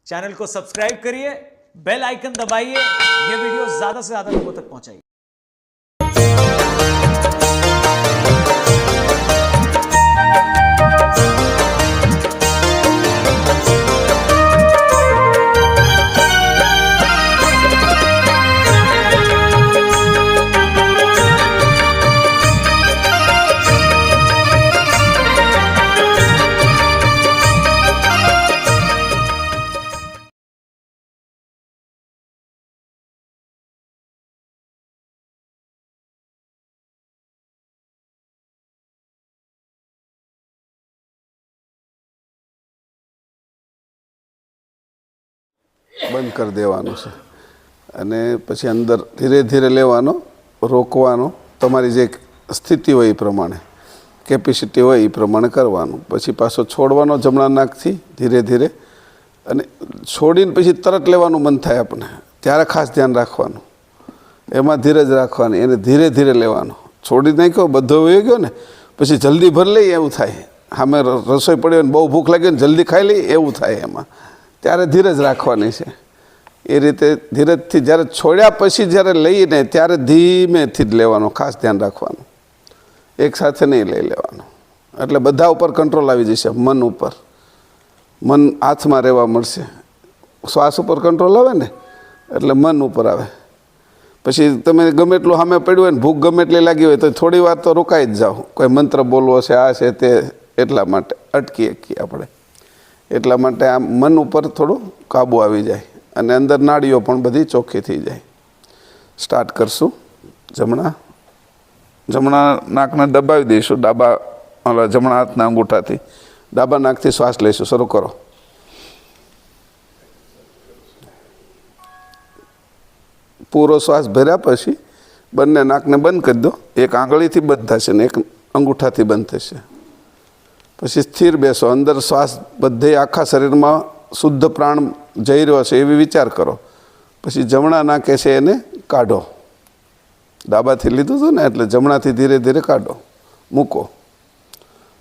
Channel को subscribe करिए, bell icon दबाइए, ये वीडियो ज्यादा से ज्यादा लोगों तक पहुंचाइए। બંધ કરી દેવાનું છે અને પછી અંદર ધીરે ધીરે લેવાનો, રોકવાનો, તમારી જે સ્થિતિ હોય એ પ્રમાણે, કેપેસિટી હોય એ પ્રમાણે કરવાનું. પછી પાછો છોડવાનો જમણા નાકથી ધીરે ધીરે, અને છોડીને પછી તરત લેવાનું મન થાય આપણને, ત્યારે ખાસ ધ્યાન રાખવાનું, એમાં ધીરજ રાખવાની, એને ધીરે ધીરે લેવાનો. છોડી નાખ્યો બધો વહી ગયો ને પછી જલ્દી ભરી લઈએ એવું થાય, સામે રસોઈ પડી હોય ને બહુ ભૂખ લાગી ને જલ્દી ખાઈ લઈએ એવું થાય. એમાં ત્યારે ધીરજ રાખવાની છે. એ રીતે ધીરજથી જ્યારે છોડ્યા પછી જ્યારે લઈને ત્યારે ધીમેથી જ લેવાનો, ખાસ ધ્યાન રાખવાનું, એકસાથે નહીં લઈ લેવાનું. એટલે બધા ઉપર કંટ્રોલ આવી જશે, મન ઉપર, મન હાથમાં રહેવા મળશે. શ્વાસ ઉપર કંટ્રોલ આવે ને એટલે મન ઉપર આવે. પછી તમે ગમે એટલું સામે પડ્યું હોય ને ભૂખ ગમે એટલી લાગી હોય તો થોડી વાર તો રોકાઈ જ જાઓ, કોઈ મંત્ર બોલવો છે, આ છે તે, એટલા માટે અટકી શકીએ આપણે. એટલા માટે આ મન ઉપર થોડું કાબુ આવી જાય અને અંદર નાડીઓ પણ બધી ચોખ્ખી થઈ જાય. સ્ટાર્ટ કરશું. જમણા નાકને દબાવી દઈશું, જમણા હાથના અંગૂઠાથી ડાબા નાકથી શ્વાસ લઈશું. શરૂ કરો. પૂરો શ્વાસ ભર્યા પછી બંને નાકને બંધ કરી દો. એક આંગળીથી બંધ થશે ને એક અંગૂઠાથી બંધ થશે. પછી સ્થિર બેસો. અંદર શ્વાસ બધે આખા શરીરમાં શુદ્ધ પ્રાણ જઈ રહ્યો છે એવી વિચાર કરો. પછી જમણા નાકે છે એને કાઢો. ડાબાથી લીધું હતું ને એટલે જમણાથી ધીરે ધીરે કાઢો, મૂકો.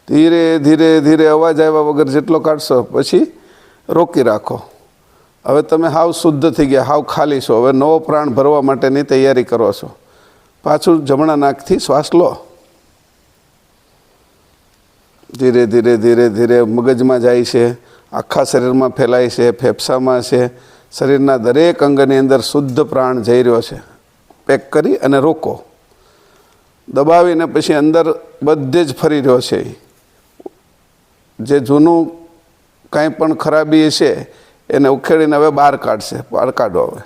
ધીરે ધીરે ધીરે અવાજ આવ્યા વગર જેટલો કાઢશો પછી રોકી રાખો. હવે તમે હાવ શુદ્ધ થઈ ગયા, હાવ ખાલી છો. હવે નવો પ્રાણ ભરવા માટેની તૈયારી કરો છો. પાછું જમણા નાકથી શ્વાસ લો. ધીરે ધીરે ધીરે ધીરે મગજમાં જાય છે, આખા શરીરમાં ફેલાય છે, ફેફસામાં છે, શરીરના દરેક અંગની અંદર શુદ્ધ પ્રાણ જઈ રહ્યો છે. પેક કરી અને રોકો. દબાવીને પછી અંદર બધે જ ફરી રહ્યો છે. જે જૂનું કાંઈ પણ ખરાબી છે એને ઉખેડીને હવે બહાર કાઢશે. બહાર કાઢો. હવે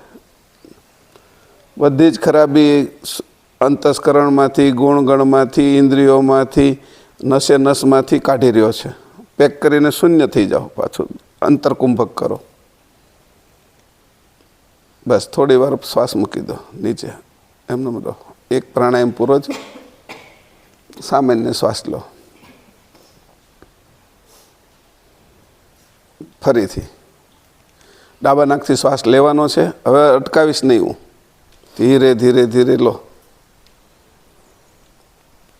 બધી જ ખરાબી અંતસ્કરણમાંથી, ગુણગણમાંથી, ઇન્દ્રિયોમાંથી, નસે નસમાંથી કાઢી રહ્યો છે. પેક કરીને શૂન્ય થઈ જાઓ. પાછું અંતરકુંભક કરો. બસ થોડી વાર શ્વાસ મૂકી દો નીચે. એમને રહો. એક પ્રાણાયામ પૂરો છે. સામાન્ય શ્વાસ લો. ફરીથી ડાબા નાકથી શ્વાસ લેવાનો છે. હવે અટકાવીશ નહીં હું. ધીરે ધીરે ધીરે લો.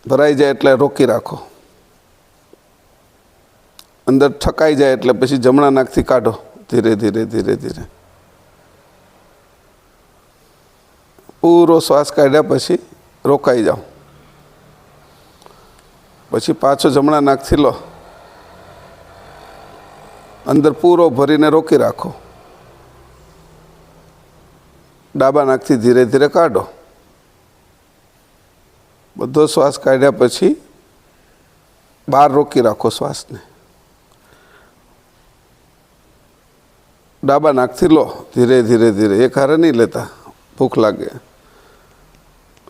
ભરાઈ જાય એટલે રોકી રાખો. અંદર ઠકાઈ જાય એટલે પછી જમણા નાકથી કાઢો. ધીરે ધીરે ધીરે ધીરે પૂરો શ્વાસ કાઢ્યા પછી રોકાઈ જાઓ. પછી પાછો જમણા નાકથી લો. અંદર પૂરો ભરીને રોકી રાખો. ડાબા નાકથી ધીરે ધીરે કાઢો. બધો શ્વાસ કાઢ્યા પછી બહાર રોકી રાખો શ્વાસને. ડાબા નાકથી લો. ધીરે ધીરે ધીરે, એક હારે નહીં લેતા, ભૂખ લાગે.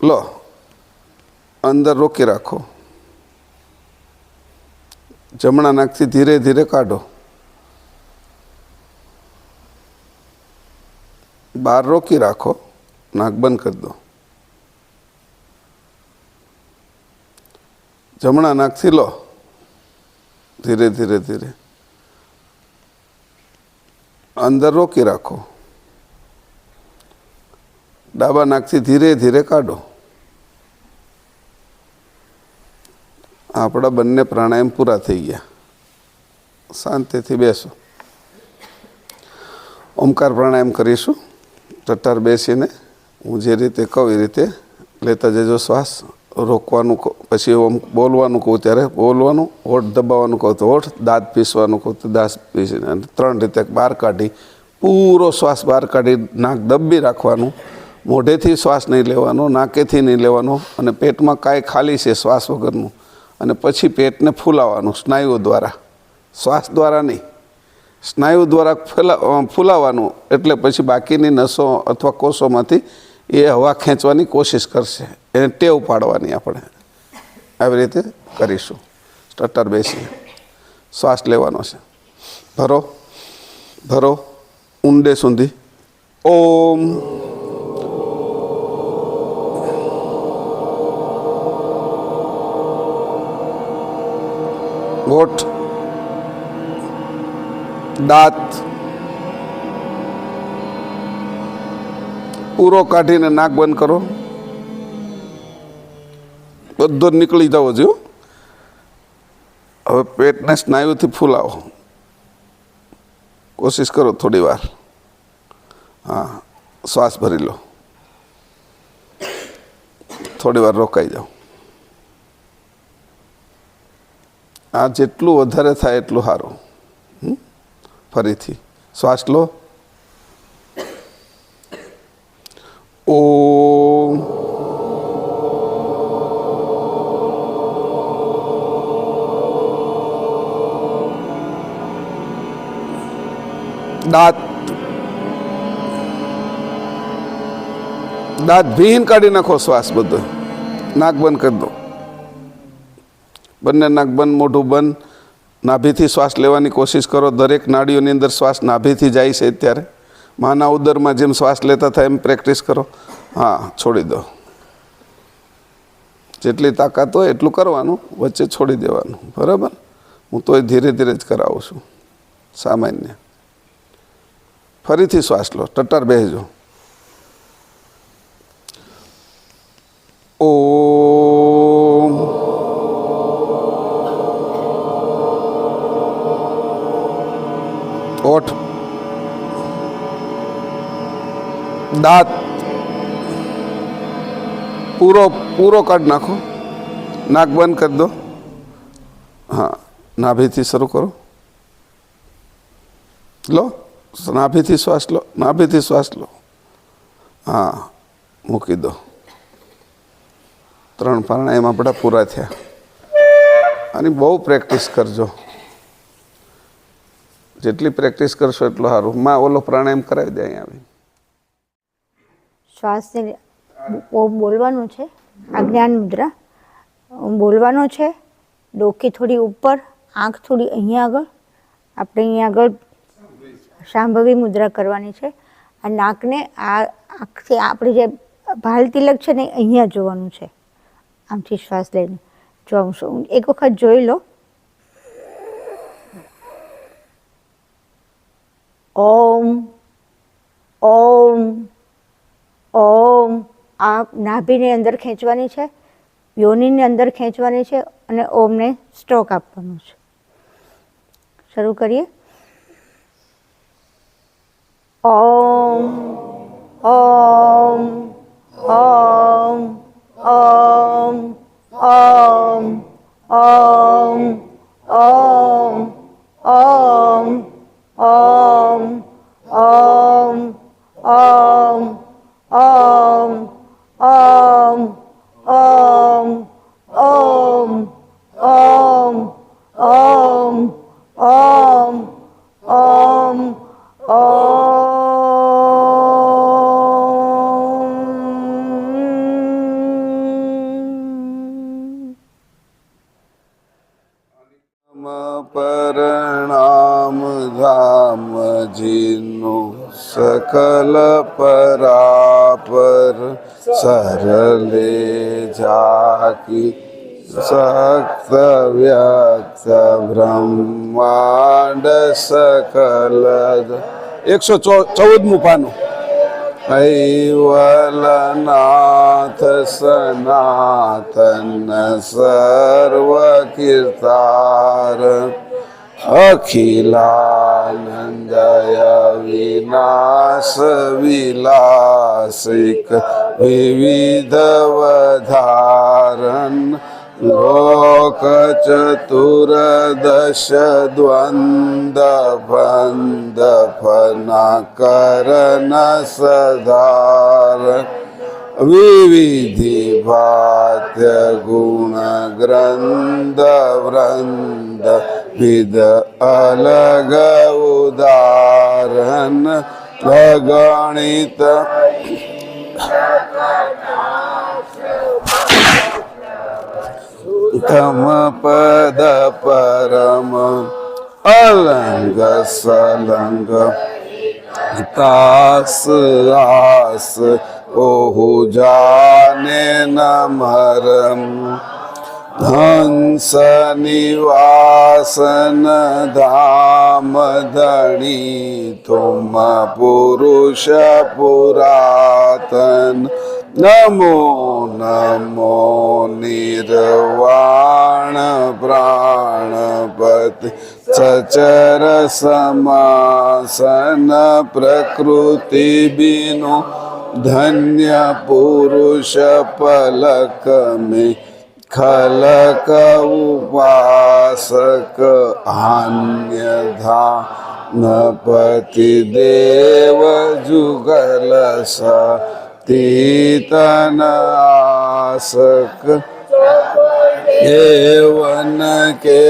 લો. અંદર રોકી રાખો. જમણા નાકથી ધીરે ધીરે કાઢો. બહાર રોકી રાખો. નાક બંધ કરી દો. જમણા નાકથી લો. ધીરે ધીરે ધીરે અંદર રોકી રાખો. ડાબા નાકથી ધીરે ધીરે કાઢો. આપણા બંને પ્રાણાયામ પૂરા થઈ ગયા. શાંતિથી બેસો. ઓમકાર પ્રાણાયામ કરીશું. ટટ્ટાર બેસીને હું જે રીતે કહું એ રીતે લેતા જજો. શ્વાસ રોકવાનું પછી ઓમ બોલવાનું કહું ત્યારે બોલવાનું, હોઠ દબાવવાનું કહું તો હોઠ, દાંત પીસવાનું કહું તો દાંત પીસીને, અને 3 રીતે બહાર કાઢી પૂરો શ્વાસ બહાર કાઢી નાક દબી રાખવાનું. મોઢેથી શ્વાસ નહીં લેવાનો, નાકેથી નહીં લેવાનો, અને પેટમાં કાંઈ ખાલી છે શ્વાસ વગરનું, અને પછી પેટને ફૂલાવવાનું સ્નાયુઓ દ્વારા, શ્વાસ દ્વારા નહીં, સ્નાયુ દ્વારા ફૂલાવવાનું. એટલે પછી બાકીની નસો અથવા કોષોમાંથી એ હવા ખેંચવાની કોશિશ કરશે. એને ટેવ પાડવાની આપણે. આવી રીતે કરીશું. ટટ્ટાર બેસી શ્વાસ લેવાનો છે. ભરો ભરો ઊંડે સુધી. ઓમ હોઠ, દાંત પૂરો કાઢીને નાક બંધ કરો. બધો જ નીકળી જવો જોઈએ. હવે પેટને સ્નાયુથી ફૂલાવો. કોશિશ કરો થોડી વાર. હા, શ્વાસ ભરી લો. થોડી વાર રોકાઈ જાઓ. આ જેટલું વધારે થાય એટલું સારું. ફરીથી શ્વાસ લો. ઓમ દાંત ભીન કાઢી નાખો. શ્વાસ બધો નાક બંધ કરી દો. બંને નાક બંધ, મોઢું બંધ. નાભીથી શ્વાસ લેવાની કોશિશ કરો. દરેક નાડીઓની અંદર શ્વાસ નાભીથી જાય છે. ત્યારે માના ઉદરમાં જેમ શ્વાસ લેતા થાય એમ પ્રેક્ટિસ કરો. હા, છોડી દો. જેટલી તાકાત હોય એટલું કરવાનું, વચ્ચે છોડી દેવાનું. બરાબર? હું તોય ધીરે ધીરે જ કરાવું છું, સામાન્ય. ફરીથી શ્વાસ લો. ટટ્ટાર બેસજો. ઓમ હોઠ, દાંત પૂરો કાઢ નાખો. નાક બંધ કરી દો. હા, નાભીથી શરૂ કરો. લો, નાભીથી શ્વાસ લો. નાભીથી શ્વાસ લો. હા, મૂકી દો. 3 પ્રાણાયામ આપણા પૂરા થયા. આની બહુ પ્રેક્ટિસ કરજો. જેટલી પ્રેક્ટિસ કરશો એટલું સારું. માં ઓલો પ્રાણાયામ કરાવી દે અહીંયા આવી. શ્વાસને ઓમ બોલવાનું છે. આ જ્ઞાન મુદ્રા ઓમ બોલવાનો છે. ડોકી થોડી ઉપર, આંખ થોડી અહીંયા આગળ. આપણે અહીંયા આગળ શાંભવી મુદ્રા કરવાની છે. આ નાકને આ આંખથી આપણે જે ભાલ તિલક છે ને અહીંયા જોવાનું છે. આમથી શ્વાસ લઈને જોવું છું. એક વખત જોઈ લો. ઓમ ઓમ ઓમ. આ નાભીને અંદર ખેંચવાની છે, યોનિને અંદર ખેંચવાની છે, અને ઓમને સ્ટ્રોક આપવાનું છે. શરૂ કરીએ. ઓમ ઓમ ઓમ ઓમ ઓમ ઓમ ઓમ ઓમ ઓમ ઓમ ઓમ ઓમ ઓમ ઓમ ઓમ ઓમ ઓમ ઓમ ઓમ પરણામ ધામ જીનું સકલ પરાપર સરલે જાકી સક્ત વ્યક્ત બ્રહ્માંડ સકલ. 114મું પાનું. કૈવલનાથ સનાતન સર્વ કીર્તાર અખિલાનંદય વિનાશ વિલાસિક વિવિધવધારન લોક ચતુર્દશ દ્વંદ્વફનાકરણ સધારણ વિવિધિ ભાત્ય ગુણ ગ્રંથ વૃંદ વિદ અલગ ઉદાહરણ ગણિત તમ પદ પરમ અલંગ સલંગ તાસ આસ ઓહુ જાને નમરમ હંસ નિવાસન ધામ ધણી તુમ પુરુષ પુરાતન નમો નમો નિર્વાણ પ્રાણપતિ સચર સમાસન પ્રકૃતિ બિનો ધન્ય પુરુષ પલક મેં ખલક ઉપાસક આન્યધા નપતિ દેવ જુગલ તીતન આસક એવન કે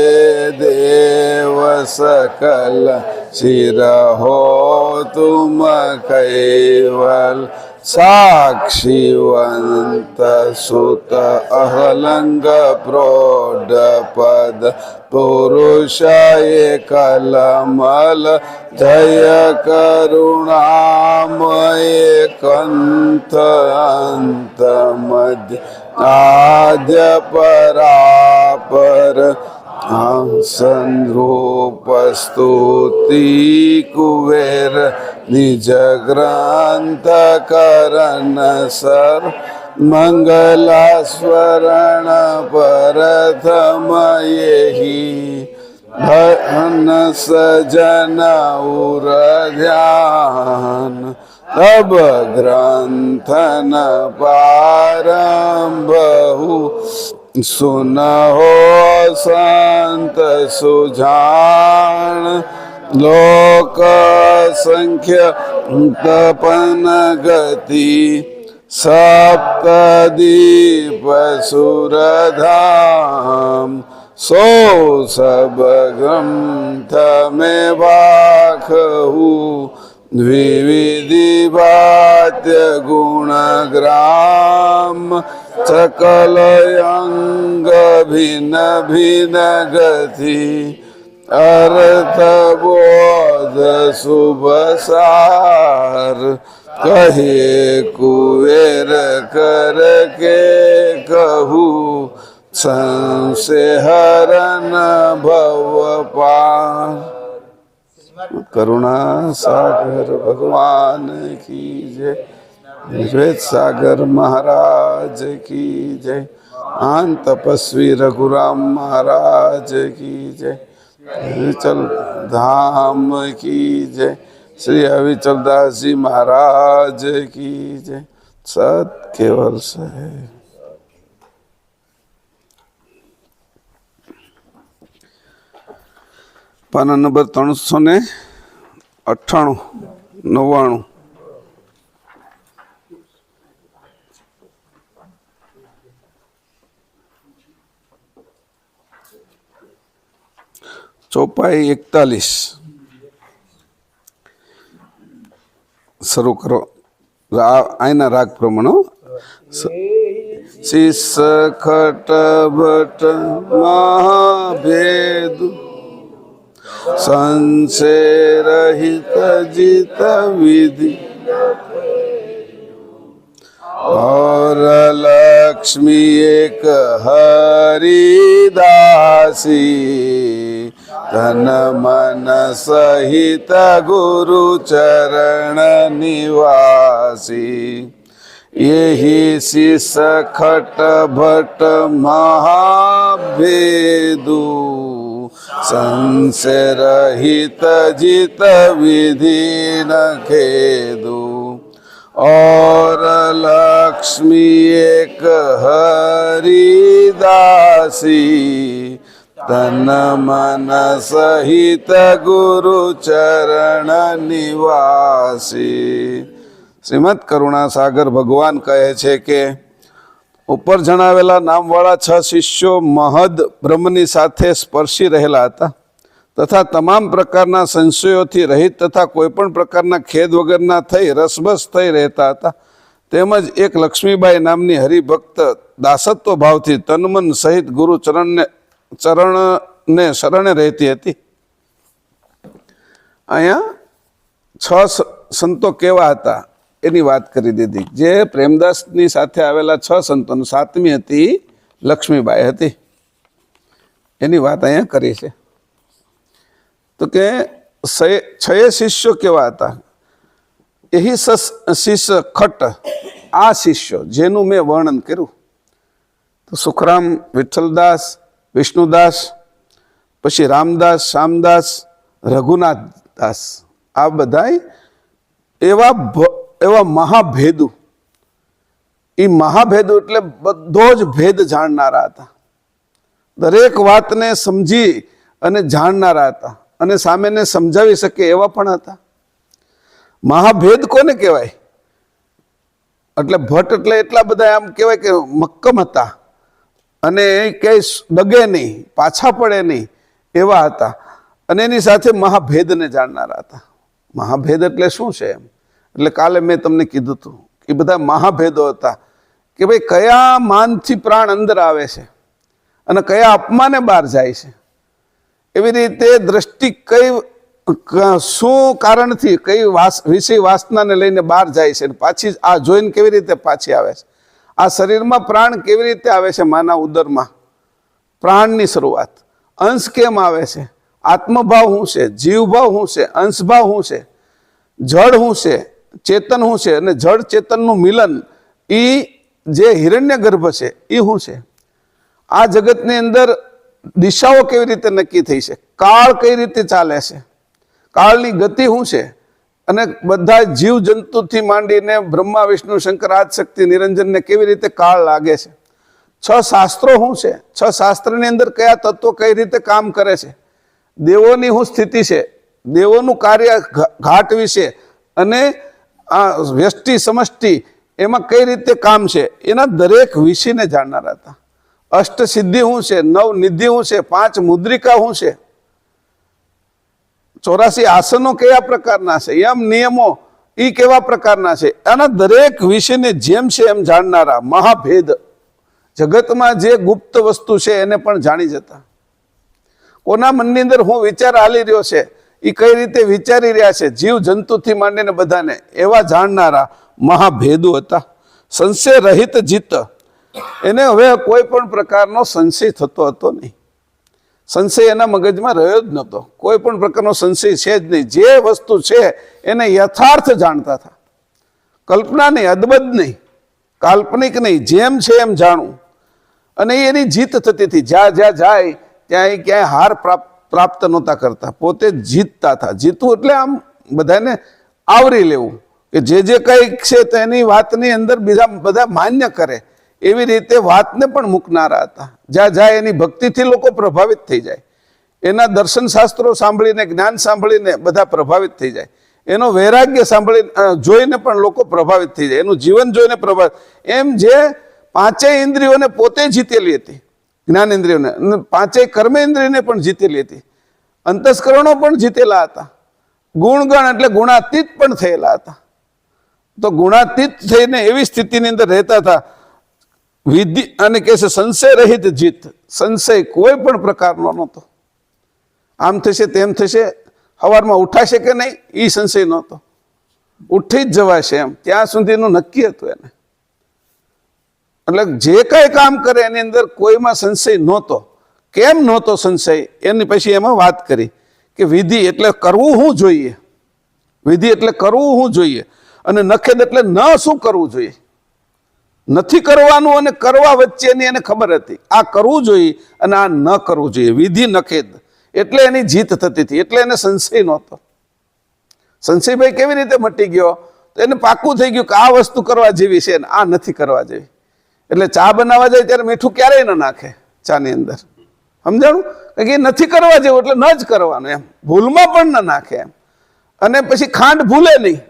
દેવ સકલ શિર હો તુમ કૈવલ સાક્ષીવંત સુત અહલંગ પ્રૌઢ પદ પુરુષ એકલમલ જય કરુણામય કંથ અંત મધ્ય આદ્ય પરાપર સંરૂપ સ્તુતિ કુવેર નિજ ગ્રંથ કરણ સર મંગલા સ્વરણ પરથમ યેહી ધન સજન ઉર ધ્યાન તબ ગ્રંથન પારંભહુ સુનહો સંત સુજાણ લોક સંખ્ય તપન ગતિ સપ્તદીપ સુરધામ સો સબ ગ્રંથ મેં વાખહુ વિવિધિ વાત્ય ગુણ ગ્રામ સકલ અંગ ભિન્ન ભિન્ન ગતિ અર્થ બોધ શુભ સાર કહે કુવેર કર કે કહું સંશય હરણ ભવ પાર કરુણા સાગર ભગવાન કી જય શ્વેત સાગર મહારાજ કી જય આન તપસ્વી રઘુરામ મહારાજ કી જય વિચલ ધામ કી જય શ્રી અવિચલદાસજી મહારાજ કી જય સત કેવલ સાહેબ પાના નંબર 398 99 ચોપાઈ 41 શરૂ કરો આયના રાગ પ્રમાણે શીસ ખટ ભટ મહાભેદ સંશય રહિત જીત વિધિ और लक्ष्मी एक हरिदासी तन मन सहित गुरु चरण निवासी यही शिष खट भट महाभेदु સંશય રહિત જીત વિધિ ન ખેદુ और लक्ष्मी एक हरिदासी तन मन सहित गुरु चरण निवासी। શ્રીમદ કરુણા સાગર ભગવાન કહે છે કે ઉપર જણાવેલા નામવાળા 6 શિષ્યો મહદ બ્રહ્મની સાથે સ્પર્શી રહેલા હતા તથા તમામ પ્રકારના સંશયોથી રહિત તથા કોઈ પણ પ્રકારના ખેદ વગરના થઈ રસબસ થઈ રહેતા હતા. તેમજ એક લક્ષ્મીબાઈ નામની હરિભક્ત દાસત્વ ભાવથી તનમન સહિત ગુરુ ચરણને શરણે રહેતી હતી. અહીંયા 6 સંતો કેવા હતા એની વાત કરી દીધી. જે પ્રેમદાસની સાથે આવેલા 6 સંતોનું 7મી હતી લક્ષ્મીબાઈ હતી, એની વાત અહીંયા કરી છે. તો કે 6 શિષ્યો કેવા હતા? એહી શિષ્ય ખટ, આ શિષ્યો જેનું મેં વર્ણન કર્યું. તો સુખરામ, વિઠ્ઠલદાસ, વિષ્ણુદાસ, પછી રામદાસ, શ્યામદાસ, રઘુનાથ દાસ, આ બધા એવા મહાભેદુ. એ મહાભેદુ એટલે બધો જ ભેદ જાણનારા હતા. દરેક વાતને સમજી અને જાણનારા હતા અને સામેને સમજાવી શકે એવા પણ હતા. મહાભેદ કોને કહેવાય? એટલે ભટ્ટ એટલે એટલા બધા આમ કહેવાય કે મક્કમ હતા અને ક્યાંય ડગે નહીં, પાછા પડે નહીં એવા હતા. અને એની સાથે મહાભેદને જાણનારા હતા. મહાભેદ એટલે શું છે એમ? એટલે કાલે મેં તમને કીધું હતું કે બધા મહાભેદો હતા કે ભાઈ કયા માનથી પ્રાણ અંદર આવે છે અને કયા અપમાને બહાર જાય છે. એવી રીતે દ્રષ્ટિ શું કારણથી કઈ વિષય વાસનાને લઈને બહાર જાય છે, પાછી આ જોઈને કેવી રીતે પાછી આવે છે. આ શરીરમાં પ્રાણ કેવી રીતે આવે છે? માના ઉદરમાં પ્રાણની શરૂઆત. અંશ કેમ આવે છે? આત્મભાવ શું છે? જીવભાવ શું છે? અંશભાવ શું છે? જળ શું છે? ચેતન શું છે? અને જળ ચેતનનું મિલન એ જે હિરણ્ય ગર્ભ છે એ શું છે? આ જગતની અંદર દિશાઓ કેવી રીતે નક્કી થઈ છે? કાળ કઈ રીતે ચાલે છે? કાળની ગતિ શું છે? અને બધા જીવ જંતુથી માંડીને બ્રહ્મા, વિષ્ણુ, શંકર, આદિશક્તિ, નિરંજનને કેવી રીતે કાળ લાગે છે? 6 શાસ્ત્રો શું છે? 6 શાસ્ત્રની અંદર કયા તત્વો કઈ રીતે કામ કરે છે? દેવોની શું સ્થિતિ છે? દેવોનું કાર્ય ઘાટ વિશે અને આ વ્યષ્ટિ સમષ્ટિ એમાં કઈ રીતે કામ છે એના દરેક વિષયને જાણનારા હતા. અષ્ટ સિદ્ધિ શું છે? 9 નિધિ શું છે? 5 મુદ્રિકા શું છે? 84 આસનો કયા પ્રકારના છે? યમ નિયમો એ કેવા પ્રકારના છે? આના દરેક વિષયને જેમ છે એમ જાણનારા મહાભેદ. જગતમાં જે ગુપ્ત વસ્તુ છે એને પણ જાણી જતા. કોના મનની અંદર હું વિચાર હાલી રહ્યો છે, એ કઈ રીતે વિચારી રહ્યા છે, જીવ જંતુથી માંડીને બધાને, એવા જાણનારા મહાભેદુ હતા. સંશય રહિત જીત, એને હવે કોઈ પણ પ્રકારનો સંશય થતો હતો નહીં. સંશય એના મગજમાં રહ્યો જ નહોતો. કોઈ પણ પ્રકારનો સંશય છે જ નહીં. જે વસ્તુ છે એને યથાર્થ જાણતા હતા. કલ્પના નહીં, અદબદ નહીં, કાલ્પનિક નહીં, જેમ છે એમ જાણવું. અને એની જીત થતી હતી. જ્યાં જ્યાં જાય ત્યાં ક્યાંય હાર પ્રાપ્ત નહોતા કરતા, પોતે જીતતા હતા. જીતવું એટલે આમ બધાને આવરી લેવું કે જે કંઈક છે તેની વાતની અંદર બીજા બધા માન્ય કરે એવી રીતે વાતને પણ મૂકનારા હતા. જ્યાં જાય એની ભક્તિથી લોકો પ્રભાવિત થઈ જાય, એના દર્શન શાસ્ત્રો સાંભળીને, જ્ઞાન સાંભળીને બધા પ્રભાવિત થઈ જાય, એનો વૈરાગ્ય જોઈને પણ લોકો પ્રભાવિત થઈ જાય, એનું જીવન જોઈને પ્રભાવિત. એમ જે 5 ઇન્દ્રિયોને પોતે જીતેલી હતી, જ્ઞાનેન્દ્રિયોને, 5 કર્મેન્દ્રિયને પણ જીતેલી હતી, અંતસ્કરણો પણ જીતેલા હતા, ગુણગણ એટલે ગુણાતીત પણ થયેલા હતા. તો ગુણાતીત થઈને એવી સ્થિતિની અંદર રહેતા હતા. વિધિ અને કહે છે સંશય રહિત જીત. સંશય કોઈ પણ પ્રકારનો નહોતો. આમ થશે તેમ થશે, સવારમાં ઉઠાશે કે નહીં એ સંશય નહોતો. ઉઠી જ જવાશે એમ ત્યાં સુધીનું નક્કી હતું એને. એટલે જે કઈ કામ કરે એની અંદર કોઈમાં સંશય નહોતો. કેમ નહોતો સંશય એની પછી એમાં વાત કરી કે વિધિ એટલે કરવું શું જોઈએ, વિધિ એટલે કરવું શું જોઈએ, અને નખેદ એટલે ન શું કરવું જોઈએ. નથી કરવાનું અને કરવા વચ્ચેની એને ખબર હતી. આ કરવું જોઈએ અને આ ન કરવું જોઈએ. વિધિ નખેદ એટલે એની જીત થતી હતી, એટલે એને સંશય નહોતો. સંશયભાઈ કેવી રીતે મટી ગયો? તો એને પાક્કું થઈ ગયું કે આ વસ્તુ કરવા જેવી છે ને આ નથી કરવા જેવી. એટલે ચા બનાવવા જાય ત્યારે મીઠું ક્યારેય ન નાખે ચાની અંદર, સમજાણું? કે એ નથી કરવા જેવું એટલે ન જ કરવાનું એમ, ભૂલમાં પણ ન નાખે એમ. અને પછી ખાંડ ભૂલે નહીં,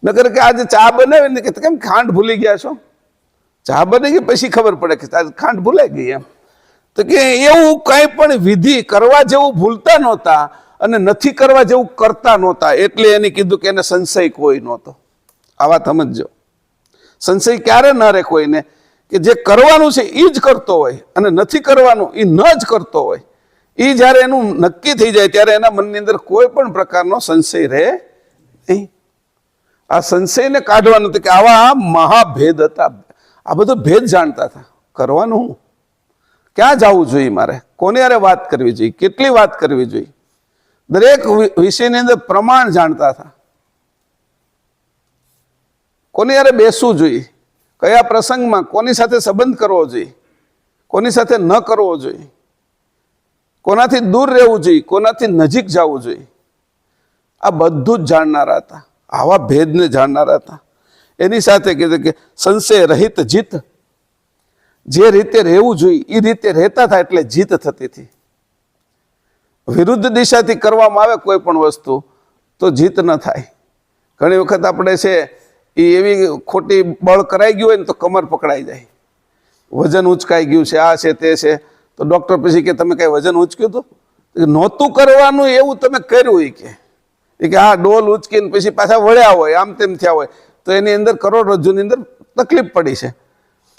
નકર કે આજે ચા બનાવી ને કે કેમ ખાંડ ભૂલી ગયા છો? ચા બની ગઈ પછી ખબર પડે કે આજે ખાંડ ભૂલાઈ ગઈ એમ. તો કે એવું કંઈ પણ વિધિ કરવા જેવું ભૂલતા નહોતા અને નથી કરવા જેવું કરતા નહોતા, એટલે એને કીધું કે એને સંશય કોઈ નહોતો. આ વાત સમજજો. સંશય ક્યારે ન રહે કોઈને, કે જે કરવાનું છે એ જ કરતો હોય અને નથી કરવાનું એ ન જ કરતો હોય. એ જ્યારે એનું નક્કી થઈ જાય ત્યારે એના મનની અંદર કોઈ પણ પ્રકારનો સંશય રહે નહીં. આ સંશયને કાઢવાનું હતું કે આવા મહાભેદ હતા, આ બધો ભેદ જાણતા હતા. કરવાનું હું, ક્યાં જવું જોઈએ, મારે કોને યારે વાત કરવી જોઈએ, કેટલી વાત કરવી જોઈએ, દરેક વિષયની અંદર પ્રમાણ જાણતા હતા. કોની યારે બેસવું જોઈએ, કયા પ્રસંગમાં કોની સાથે સંબંધ કરવો જોઈએ, કોની સાથે ન કરવો જોઈએ, કોનાથી દૂર રહેવું જોઈએ, કોનાથી નજીક જવું જોઈએ, આ બધું જ જાણનારા હતા. આવા ભેદને જાણનારા હતા. એની સાથે કીધું કે સંશય રહિત જીત, જે રીતે રહેવું જોઈએ એ રીતે રહેતા હતા એટલે જીત થતી હતી. વિરુદ્ધ દિશાથી કરવામાં આવે કોઈ પણ વસ્તુ તો જીત ન થાય. ઘણી વખત આપણે છે એ એવી ખોટી બળ કરાઈ ગયું હોય ને તો કમર પકડાઈ જાય, વજન ઉંચકાઈ ગયું છે, આ છે તે છે, તો ડૉક્ટર પછી કે તમે કઈ વજન ઉંચક્યું હતું? નહોતું કરવાનું એવું તમે કર્યું કે હા ડોલ ઉંચકીને પછી પાછા વળ્યા હોય, આમ તેમ થયા હોય, તો એની અંદર કરોડરજ્જુની અંદર તકલીફ પડી છે.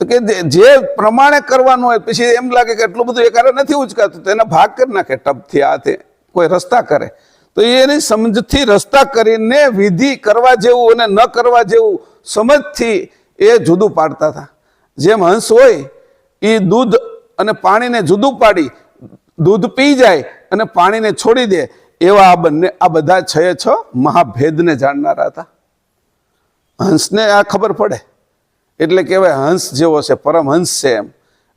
તો કે જે પ્રમાણે કરવાનું હોય પછી એમ લાગે કે એટલું બધું એકારે નથી ઉંચકાતું, તો એના ભાગ કરી નાખે, ટપથી આ તે કોઈ રસ્તા કરે. તો એની સમજથી રસ્તા કરીને વિધિ કરવા જેવું અને ન કરવા જેવું સમજથી એ જુદું પાડતા હતા. જેમ હંસ હોય એ દૂધ અને પાણીને જુદું પાડી દૂધ પી જાય અને પાણીને છોડી દે, એવા આ બધા 6 મહાભેદને જાણનારા હતા. હંસને આ ખબર પડે એટલે કહેવાય હંસ જેવો છે, પરમહંસ છે એમ.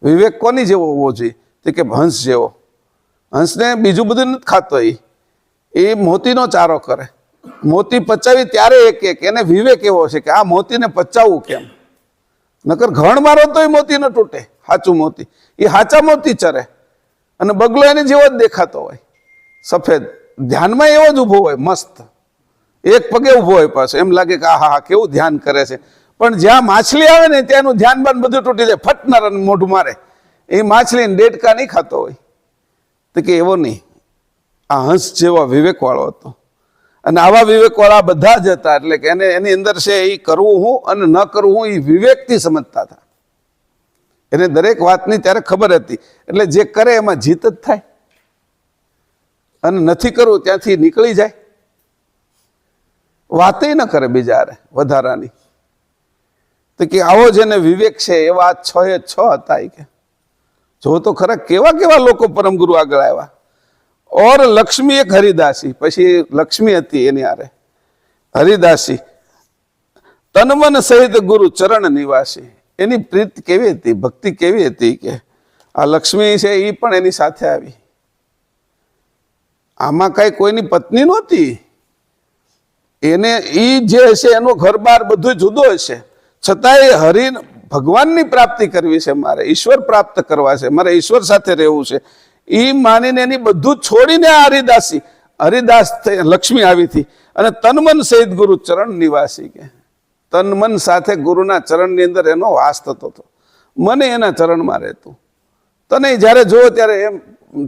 વિવેક કોની જેવો હોવો જોઈએ? તો કે હંસ જેવો. હંસને બીજું બધું નથી ખાતો, એ મોતીનો ચારો કરે. મોતી પચાવી ત્યારે એક એને વિવેક એવો છે કે આ મોતીને પચાવવું કેમ, નકર ઘણ મારો તોય મોતી ન તૂટે. સાચું મોતી એ સાચા મોતી ચરે, અને બગલો એને જેવો જ દેખાતો હોય, સફેદ, ધ્યાનમાં એવો જ ઊભો હોય, મસ્ત એક પગે ઊભો હોય, પાછો એમ લાગે કે આ હા કેવું ધ્યાન કરે છે. પણ જ્યાં માછલી આવે ને ત્યાંનું ધ્યાન બાન બધું તૂટી જાય, ફટનાર મોઢું મારે. એ માછલીને ડેટકા નહીં ખાતો હોય. તો કે એવો નહીં, આ હંસ જેવો વિવેક વાળો હતો. અને આવા વિવેક વાળા બધા જ હતા. એટલે કે એની અંદર છે એ કરવું હું અને ન કરવું હું એ વિવેકથી સમજતા હતા. એને દરેક વાતની ત્યારે ખબર હતી, એટલે જે કરે એમાં જીત જ થાય, અને નથી કરવું ત્યાંથી નીકળી જાય, વાતે ન કરે બીજા વધારાની. તો કે આવો જેને વિવેક છે એવા 6 હતા. કે જો તો ખરા કેવા કેવા લોકો પરમગુરુ આગળ આવ્યા. ઓર લક્ષ્મી એક હરિદાસી, પછી લક્ષ્મી હતી એની આરે હરિદાસી, તનમન સહિત ગુરુ ચરણ નિવાસી. એની પ્રીત કેવી હતી, ભક્તિ કેવી હતી કે આ લક્ષ્મી છે એ પણ એની સાથે આવી. આમાં કઈ કોઈની પત્ની નહોતી. એને ઈ જે હશે એનો ઘર બાર બધું જુદો હશે, છતાંય હરિ ભગવાનની પ્રાપ્તિ કરવી છે, મારે ઈશ્વર પ્રાપ્ત કરવા છે, મારે ઈશ્વર સાથે રહેવું છે, એ માનીને એની બધું છોડીને આ હરિદાસ લક્ષ્મી આવી હતી. અને તનમન સહિત ગુરુ ચરણ નિવાસી, કે તન મન સાથે ગુરુના ચરણની અંદર એનો વાસ થતો હતો. મને એના ચરણમાં રહેતું. તને જ્યારે જોવો ત્યારે એમ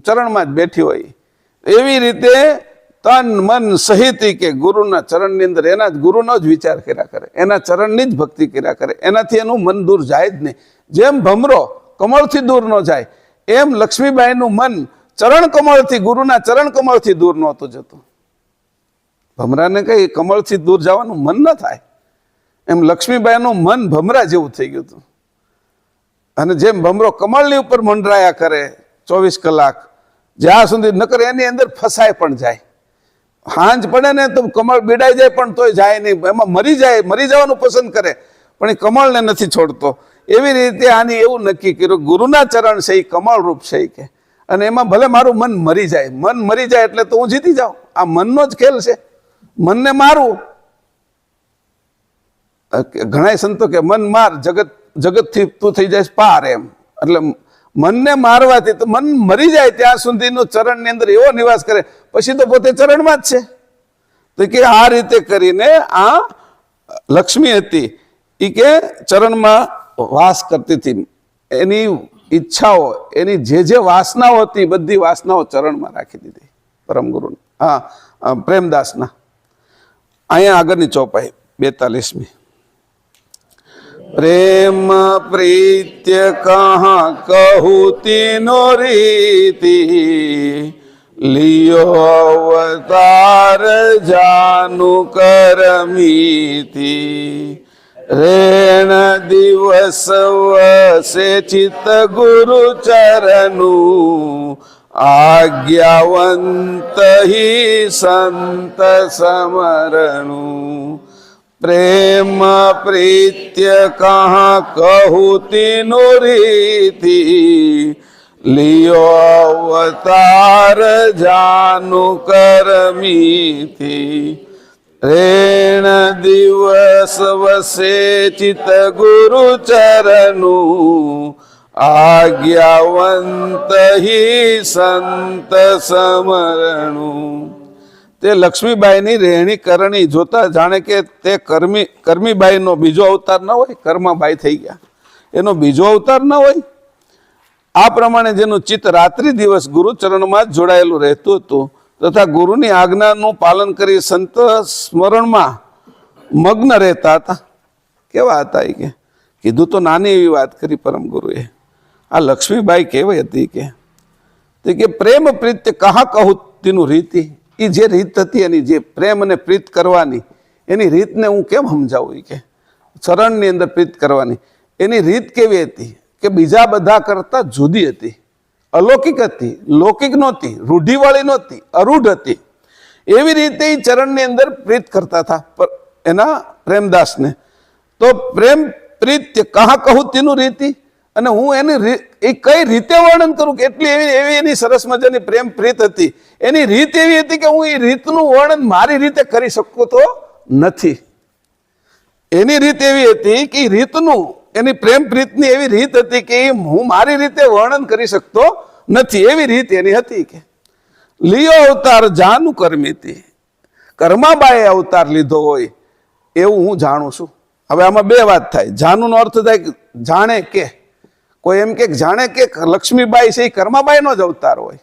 ચરણમાં જ બેઠી હોય. એવી રીતે તન મન સહિત કે ગુરુના ચરણની અંદર એના જ ગુરુનો જ વિચાર કર્યા કરે, એના ચરણની જ ભક્તિ કર્યા કરે. એનાથી એનું મન દૂર જાય જ નહીં. જેમ ભમરો કમળથી દૂર ન જાય એમ લક્ષ્મીબાઈનું મન ચરણ કમળથી, ગુરુના ચરણ કમળથી દૂર નહોતું જતું. ભમરાને કઈ કમળથી દૂર જવાનું મન ન થાય, એમ લક્ષ્મીબાઈનું મન ભમરા જેવું થઈ ગયું હતું. અને જેમ ભમરો કમળની ઉપર મંડરાયા કરે 24 કલાક, જ્યાં સુધી નકર એની અંદર ફસાય પણ જાય. હાંજ પડે ને તો કમળ બીડાઈ જાય પણ તોય જાય નહીં, એમાં મરી જવાનું પસંદ કરે, પણ એ કમળને નથી છોડતો. એવી રીતે આની એવું નક્કી કર્યું ગુરુના ચરણ છે એ કમળ રૂપ છે કે અને એમાં ભલે મારું મન મરી જાય, મન મરી જાય એટલે તો હું જીતી જાઉં. આ મનનો જ ખેલ છે, મનને મારું. ઘણા સંતો કે મન માર જગતથી તું થઈ જાય પાર, એમ. એટલે મનને મારવાથી તો મન મરી જાય ત્યાં સુધીનો ચરણની અંદર એવો નિવાસ કરે, પછી તો પોતે ચરણમાં જ છે. તો કે આ રીતે કરીને આ લક્ષ્મી હતી એ કે ચરણમાં વાસ કરતી હતી. એની ઈચ્છાઓ, એની જે વાસનાઓ હતી બધી વાસનાઓ ચરણમાં રાખી દીધી પરમ ગુરુ. હા, પ્રેમદાસના. અહીંયા આગળની ચોપાઈ 42મી. પ્રેમ પ્રીત્ય કહા કહું તીનો રીતિ, લિયો અવતાર જાનુ કરમીતિ, રેણ દિવસ વસે ચિત્ત ગુરુ ચરણુ, આજ્ઞાવંત હિ સંત સમરણુ. પ્રેમ પ્રીત્ય કહા કહું તીનો રીતિ, લિયો અવતાર જાનુ કરમીતિ, રેણ દિવસ વસે ચિત્ત ગુરુ ચરણુ, આજ્ઞાવંત હિ સંત સમરણુ. તે લક્ષ્મીબાઈની રહેણી કરણી જોતા જાણે કે તે કર્મીબાઈનો બીજો અવતાર ન હોય, કર્માબાઈ થઈ ગયા, એનો બીજો અવતાર ન હોય. આ પ્રમાણે જેનું ચિત્ત રાત્રિ દિવસ ગુરુચરણમાં જ જોડાયેલું રહેતું હતું તથા ગુરુની આજ્ઞાનું પાલન કરી સંત સ્મરણમાં મગ્ન રહેતા હતા. કેવા હતા એ કે કીધું તો નાની એવી વાત કરી પરમ ગુરુએ. આ લક્ષ્મીબાઈ કેવી હતી કે પ્રેમ પ્રીત્ય કહા કહું તેનું રીતિ, એ જે રીત હતી એની, જે પ્રેમ અને પ્રીત કરવાની એની રીતને હું કેમ સમજાવું કે ચરણની અંદર પ્રીત કરવાની એની રીત કેવી હતી કે બીજા બધા કરતા જુદી હતી, અલૌકિક હતી, લૌકિક નહોતી, રૂઢિવાળી નહોતી, અરૂઢ હતી. એવી રીતે એ ચરણની અંદર પ્રીત કરતા હતા એના પ્રેમદાસને. તો પ્રેમ પ્રીત્ય કહા કહું તેનું રીતિ, અને હું એની એ કઈ રીતે વર્ણન કરું કે એટલી એવી એની સરસ મજાની પ્રેમ પ્રીત હતી. એની રીત એવી હતી કે હું એ રીતનું વર્ણન મારી રીતે કરી શકતો તો નથી. એની રીત એવી હતી કે રીતનું, એની પ્રેમ પ્રીતની એવી રીત હતી કે હું મારી રીતે વર્ણન કરી શકતો નથી. એવી રીત એની હતી કે લિયો અવતાર જાનુ કરમીતિ, કર્માબાએ અવતાર લીધો હોય એવું હું જાણું છું. હવે આમાં બે વાત થાય. જાનુનો અર્થ થાય જાણે કે, કોઈ એમ કે જાણે કે લક્ષ્મીબાઈ છે એ કર્માબાઈનો જ અવતાર હોય,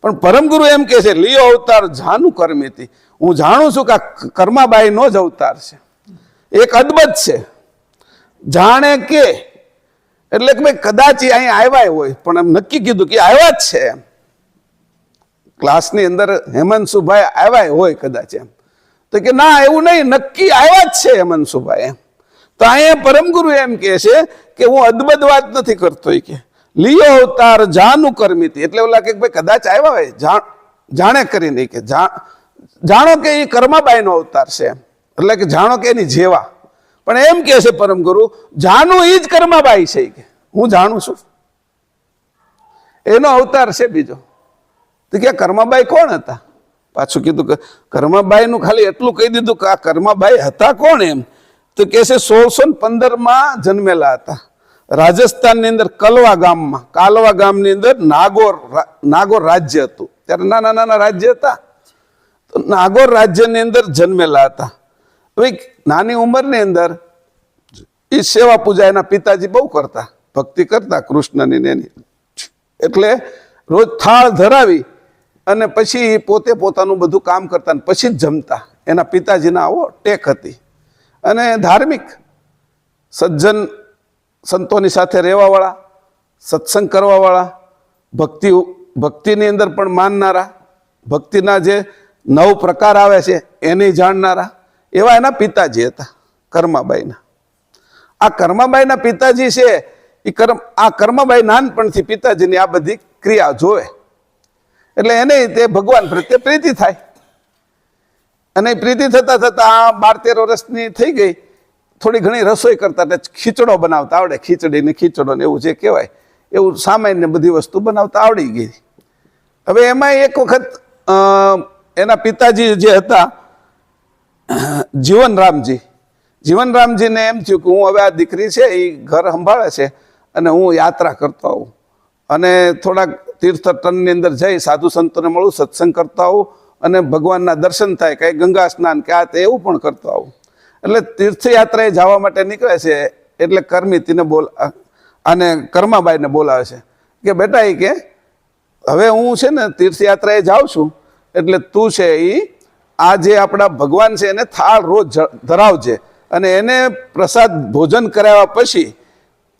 પણ પરમગુરુ એમ કે છે લિયો અવતાર જાનુ કરમીતિ, હું જાણું છું કે આ કર્માબાઈનો જ અવતાર છે. એક અદભુત છે. જાણે કે એટલે કે ભાઈ કદાચ અહીંયા આવ્યા હોય, પણ એમ નક્કી કીધું કે આવ્યા જ છે. એમ ક્લાસની અંદર હેમંતસુભાઈ આવ્યા હોય કદાચ, એમ તો કે ના એવું નહીં, નક્કી આવ્યા જ છે હેમંતસુભાઈ. એમ તો અહીંયા પરમગુરુ એમ કે છે કે હું અદભુત વાત નથી કરતો કે લિયો અવતાર જાનુ કરમીતિ, એટલે ઓલા કે ભાઈ કદાચ આવ્યા હોય જાણે કરીને કે જાણો કે એ કર્માબાઈનો અવતાર છે. એમ એટલે કે જાણો કે એની જેવા. પણ એમ કે છે પરમગુરુ જાનુ એ જ કર્માબાઈ છે કે હું જાણું છું, એનો અવતાર છે બીજો. તો કે કર્માબાઈ કોણ હતા? પાછું કીધું કે કર્માબાઈનું ખાલી એટલું કહી દીધું કે આ કર્માબાઈ હતા કોણ? એમ તો કે છે 1615 જન્મેલા હતા રાજસ્થાનની અંદર કાલવા ગામની અંદર નાગોર રાજ્ય હતું. ત્યારે નાના નાના રાજ્ય હતા. તો નાગોર રાજ્યની અંદર જન્મેલા હતા. નાની ઉંમરની અંદર એ સેવા પૂજા એના પિતાજી બહુ કરતા, ભક્તિ કરતા કૃષ્ણની એની. એટલે રોજ થાળ ધરાવી અને પછી પોતે પોતાનું બધું કામ કરતા પછી જ જમતા. એના પિતાજીના આવો ટેક હતી. અને ધાર્મિક સજ્જન સંતોની સાથે રહેવાવાળા, સત્સંગ કરવાવાળા, ભક્તિની અંદર પણ માનનારા, ભક્તિના જે 9 પ્રકાર આવે છે એને જાણનારા, એવા એના પિતાજી હતા કર્માબાઈના. આ કર્માબાઈના પિતાજી છે આ કર્માબાઈ નાનપણથી પિતાજીની આ બધી ક્રિયા જોવે એટલે એને તે ભગવાન પ્રત્યે પ્રીતિ થાય. અને પ્રીતિ થતા થતા 12-13 વર્ષની થઈ ગઈ. થોડી ઘણી રસોઈ કરતા એટલે ખીચડો બનાવતા આવડે, ખીચડી ને ખીચડો ને એવું જે કહેવાય એવું સામાન્ય બધી વસ્તુ બનાવતા આવડી ગઈ. હવે એમાં એક વખત એના પિતાજી જે હતા જીવનરામજીને એમ થયું કે હું હવે આ દીકરી છે એ ઘર સંભાળે છે અને હું યાત્રા કરતો આવું અને થોડાક તીર્થટનની અંદર જઈ સાધુ સંતોને મળું, સત્સંગ કરતો આવું અને ભગવાનના દર્શન થાય, કંઈ ગંગા સ્નાન કે આ તે એવું પણ કરતો આવું. એટલે તીર્થયાત્રાએ જવા માટે નીકળે છે. એટલે કરમિતીને અને કર્માબાઈને બોલાવે છે કે બેટા એ કે હવે હું છે ને તીર્થયાત્રાએ જાઉં છું, એટલે તું છે એ આ જે આપણા ભગવાન છે એને થાળ રોજ ધરાવજે અને એને પ્રસાદ ભોજન કરાવ્યા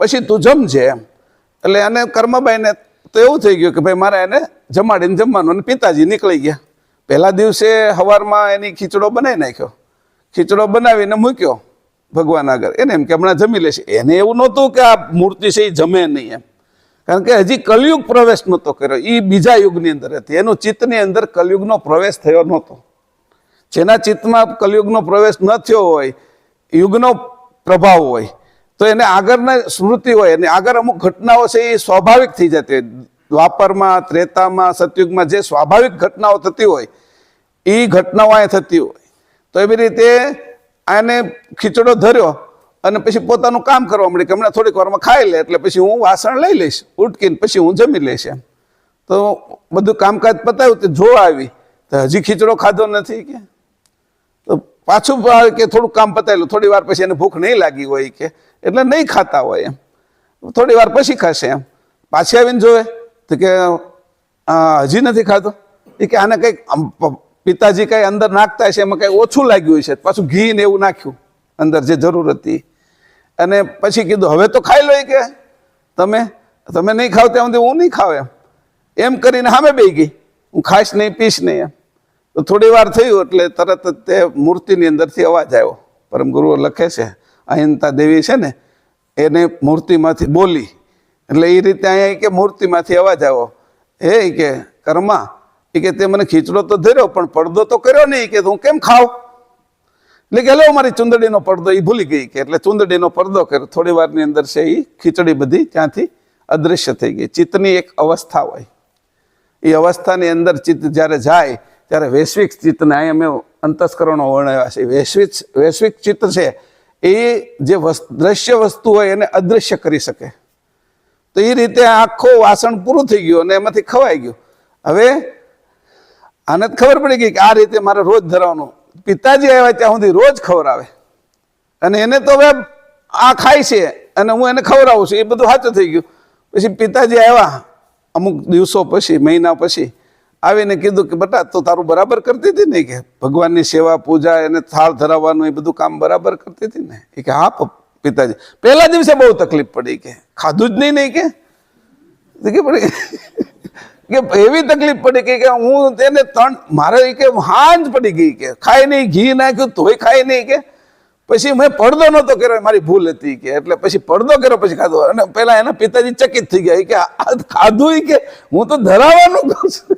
પછી તું જમજે એમ. એટલે અને કર્માબાઈને તો એવું થઈ ગયું કે ભાઈ મારે એને જમાડીને જમવાનું. અને પિતાજી નીકળી ગયા. પહેલા દિવસે સવારમાં એની ખીચડો બનાવી નાખ્યો, ખીચડો બનાવીને મૂક્યો ભગવાન આગળ. એને એમ કે હમણાં જમી લેશે. એને એવું નહોતું કે આ મૂર્તિ છે એ જમે નહીં એમ, કારણ કે હજી કલયુગ પ્રવેશ નહોતો કર્યો, એ બીજા યુગની અંદર હતી. એનું ચિત્તની અંદર કલયુગનો પ્રવેશ થયો નહોતો. જેના ચિત્તમાં કલયુગનો પ્રવેશ ન થયો હોય, યુગનો પ્રભાવ હોય, તો એને આગળના સ્મૃતિ હોય અને આગળ અમુક ઘટનાઓ છે એ સ્વાભાવિક થઈ જતી હોય. દ્વાપરમાં, ત્રેતામાં, સતયુગમાં જે સ્વાભાવિક ઘટનાઓ થતી હોય એ ઘટનાઓ અહીંયા થતી હોય. તો એવી રીતે આને ખીચડો ધર્યો અને પછી પોતાનું કામ કરવા મળી કે હમણાં થોડીક વારમાં ખાઈ લે એટલે પછી હું વાસણ લઈ લઈશ ઉટકીને, પછી હું જમી લઈશ એમ. તો બધું કામકાજ પતાવ્યું તો જોવા આવી તો હજી ખીચડો ખાધો નથી કે. તો પાછું કે થોડુંક કામ પતાવેલું, થોડી વાર પછી એને ભૂખ નહીં લાગી હોય કે એટલે નહીં ખાતા હોય એમ, થોડી વાર પછી ખાશે એમ. પાછી આવીને જોવે તો કે હજી નથી ખાધો. એ કે આને કંઈક પિતાજી કંઈ અંદર નાખતા હશે, એમાં કંઈ ઓછું લાગ્યું હશે, પાછું ઘી ને એવું નાખ્યું અંદર જે જરૂર હતી. અને પછી કીધું હવે તો ખાઈ લો કે તમે નહીં ખાવ ત્યાં સુધી હું નહીં ખાવ એમ કરીને સામે બેસી ગઈ, હું ખાઈશ નહીં, પીશ નહીં એમ. તો થોડી વાર થયું એટલે તરત જ તે મૂર્તિની અંદરથી અવાજ આવ્યો. પરમ ગુરુઓ લખે છે અહિંતા દેવી છે ને એને મૂર્તિમાંથી બોલી. એટલે એ રીતે અહીંયા કે મૂર્તિમાંથી અવાજ આવ્યો, હે કે કર્મા એ કે તે મને ખીચડો તો ધર્યો પણ પડદો તો કર્યો નહીં, કે હું કેમ ખાવ? એટલે કે લો મારી ચુંદડીનો પડદો એ ભૂલી ગઈ કે એટલે ચુંદડીનો પડદો કર્યો. થોડી વારની અંદર છે એ ખીચડી બધી ત્યાંથી અદૃશ્ય થઈ ગઈ. ચિત્તની એક અવસ્થા હોય, એ અવસ્થાની અંદર ચિત્ત જ્યારે જાય ત્યારે વૈશ્વિક ચિત્તને અહીંયા મેં અંતસ્કરણો વર્ણવ્યા છે. વૈશ્વિક ચિત્ત છે એ જે દ્રશ્ય વસ્તુ હોય એને અદૃશ્ય કરી શકે. તો એ રીતે આખો વાસણ પૂરું થઈ ગયું અને એમાંથી ખવાઈ ગયું. હવે આને ખબર પડી ગઈ કે આ રીતે મારે રોજ ધરવાનું. પિતાજી આવ્યા ત્યાં સુધી રોજ ખવડાવે અને એને તો હવે આ ખાય છે અને હું એને ખવડાવું છું, એ બધું સાચું થઈ ગયું. પછી પિતાજી આવ્યા અમુક દિવસો પછી, મહિના પછી આવીને કીધું કે બેટા તો તારું બરાબર કરતી હતી ને, કે ભગવાનની સેવા પૂજા એને થાળ ધરાવવાનું એ બધું કામ બરાબર કરતી હતી ને? એ કે હા પિતાજી. પહેલા દિવસે બહુ તકલીફ પડી કે ખાધું જ નહીં કે પડી કે એવી તકલીફ પડી કે હું તેને મારે કે હાંજ પડી ગઈ કે ખાય નહીં, ઘી નાખ્યું તોય ખાય નહીં કે. પછી મેં પડદો નહોતો કર્યો, મારી ભૂલ હતી કે એટલે પછી પડદો કર્યો પછી ખાધો. અને પેલા એના પિતાજી ચકિત થઈ ગયા કે આ ખાધું કે હું તો ધરાવવાનું કહું છું,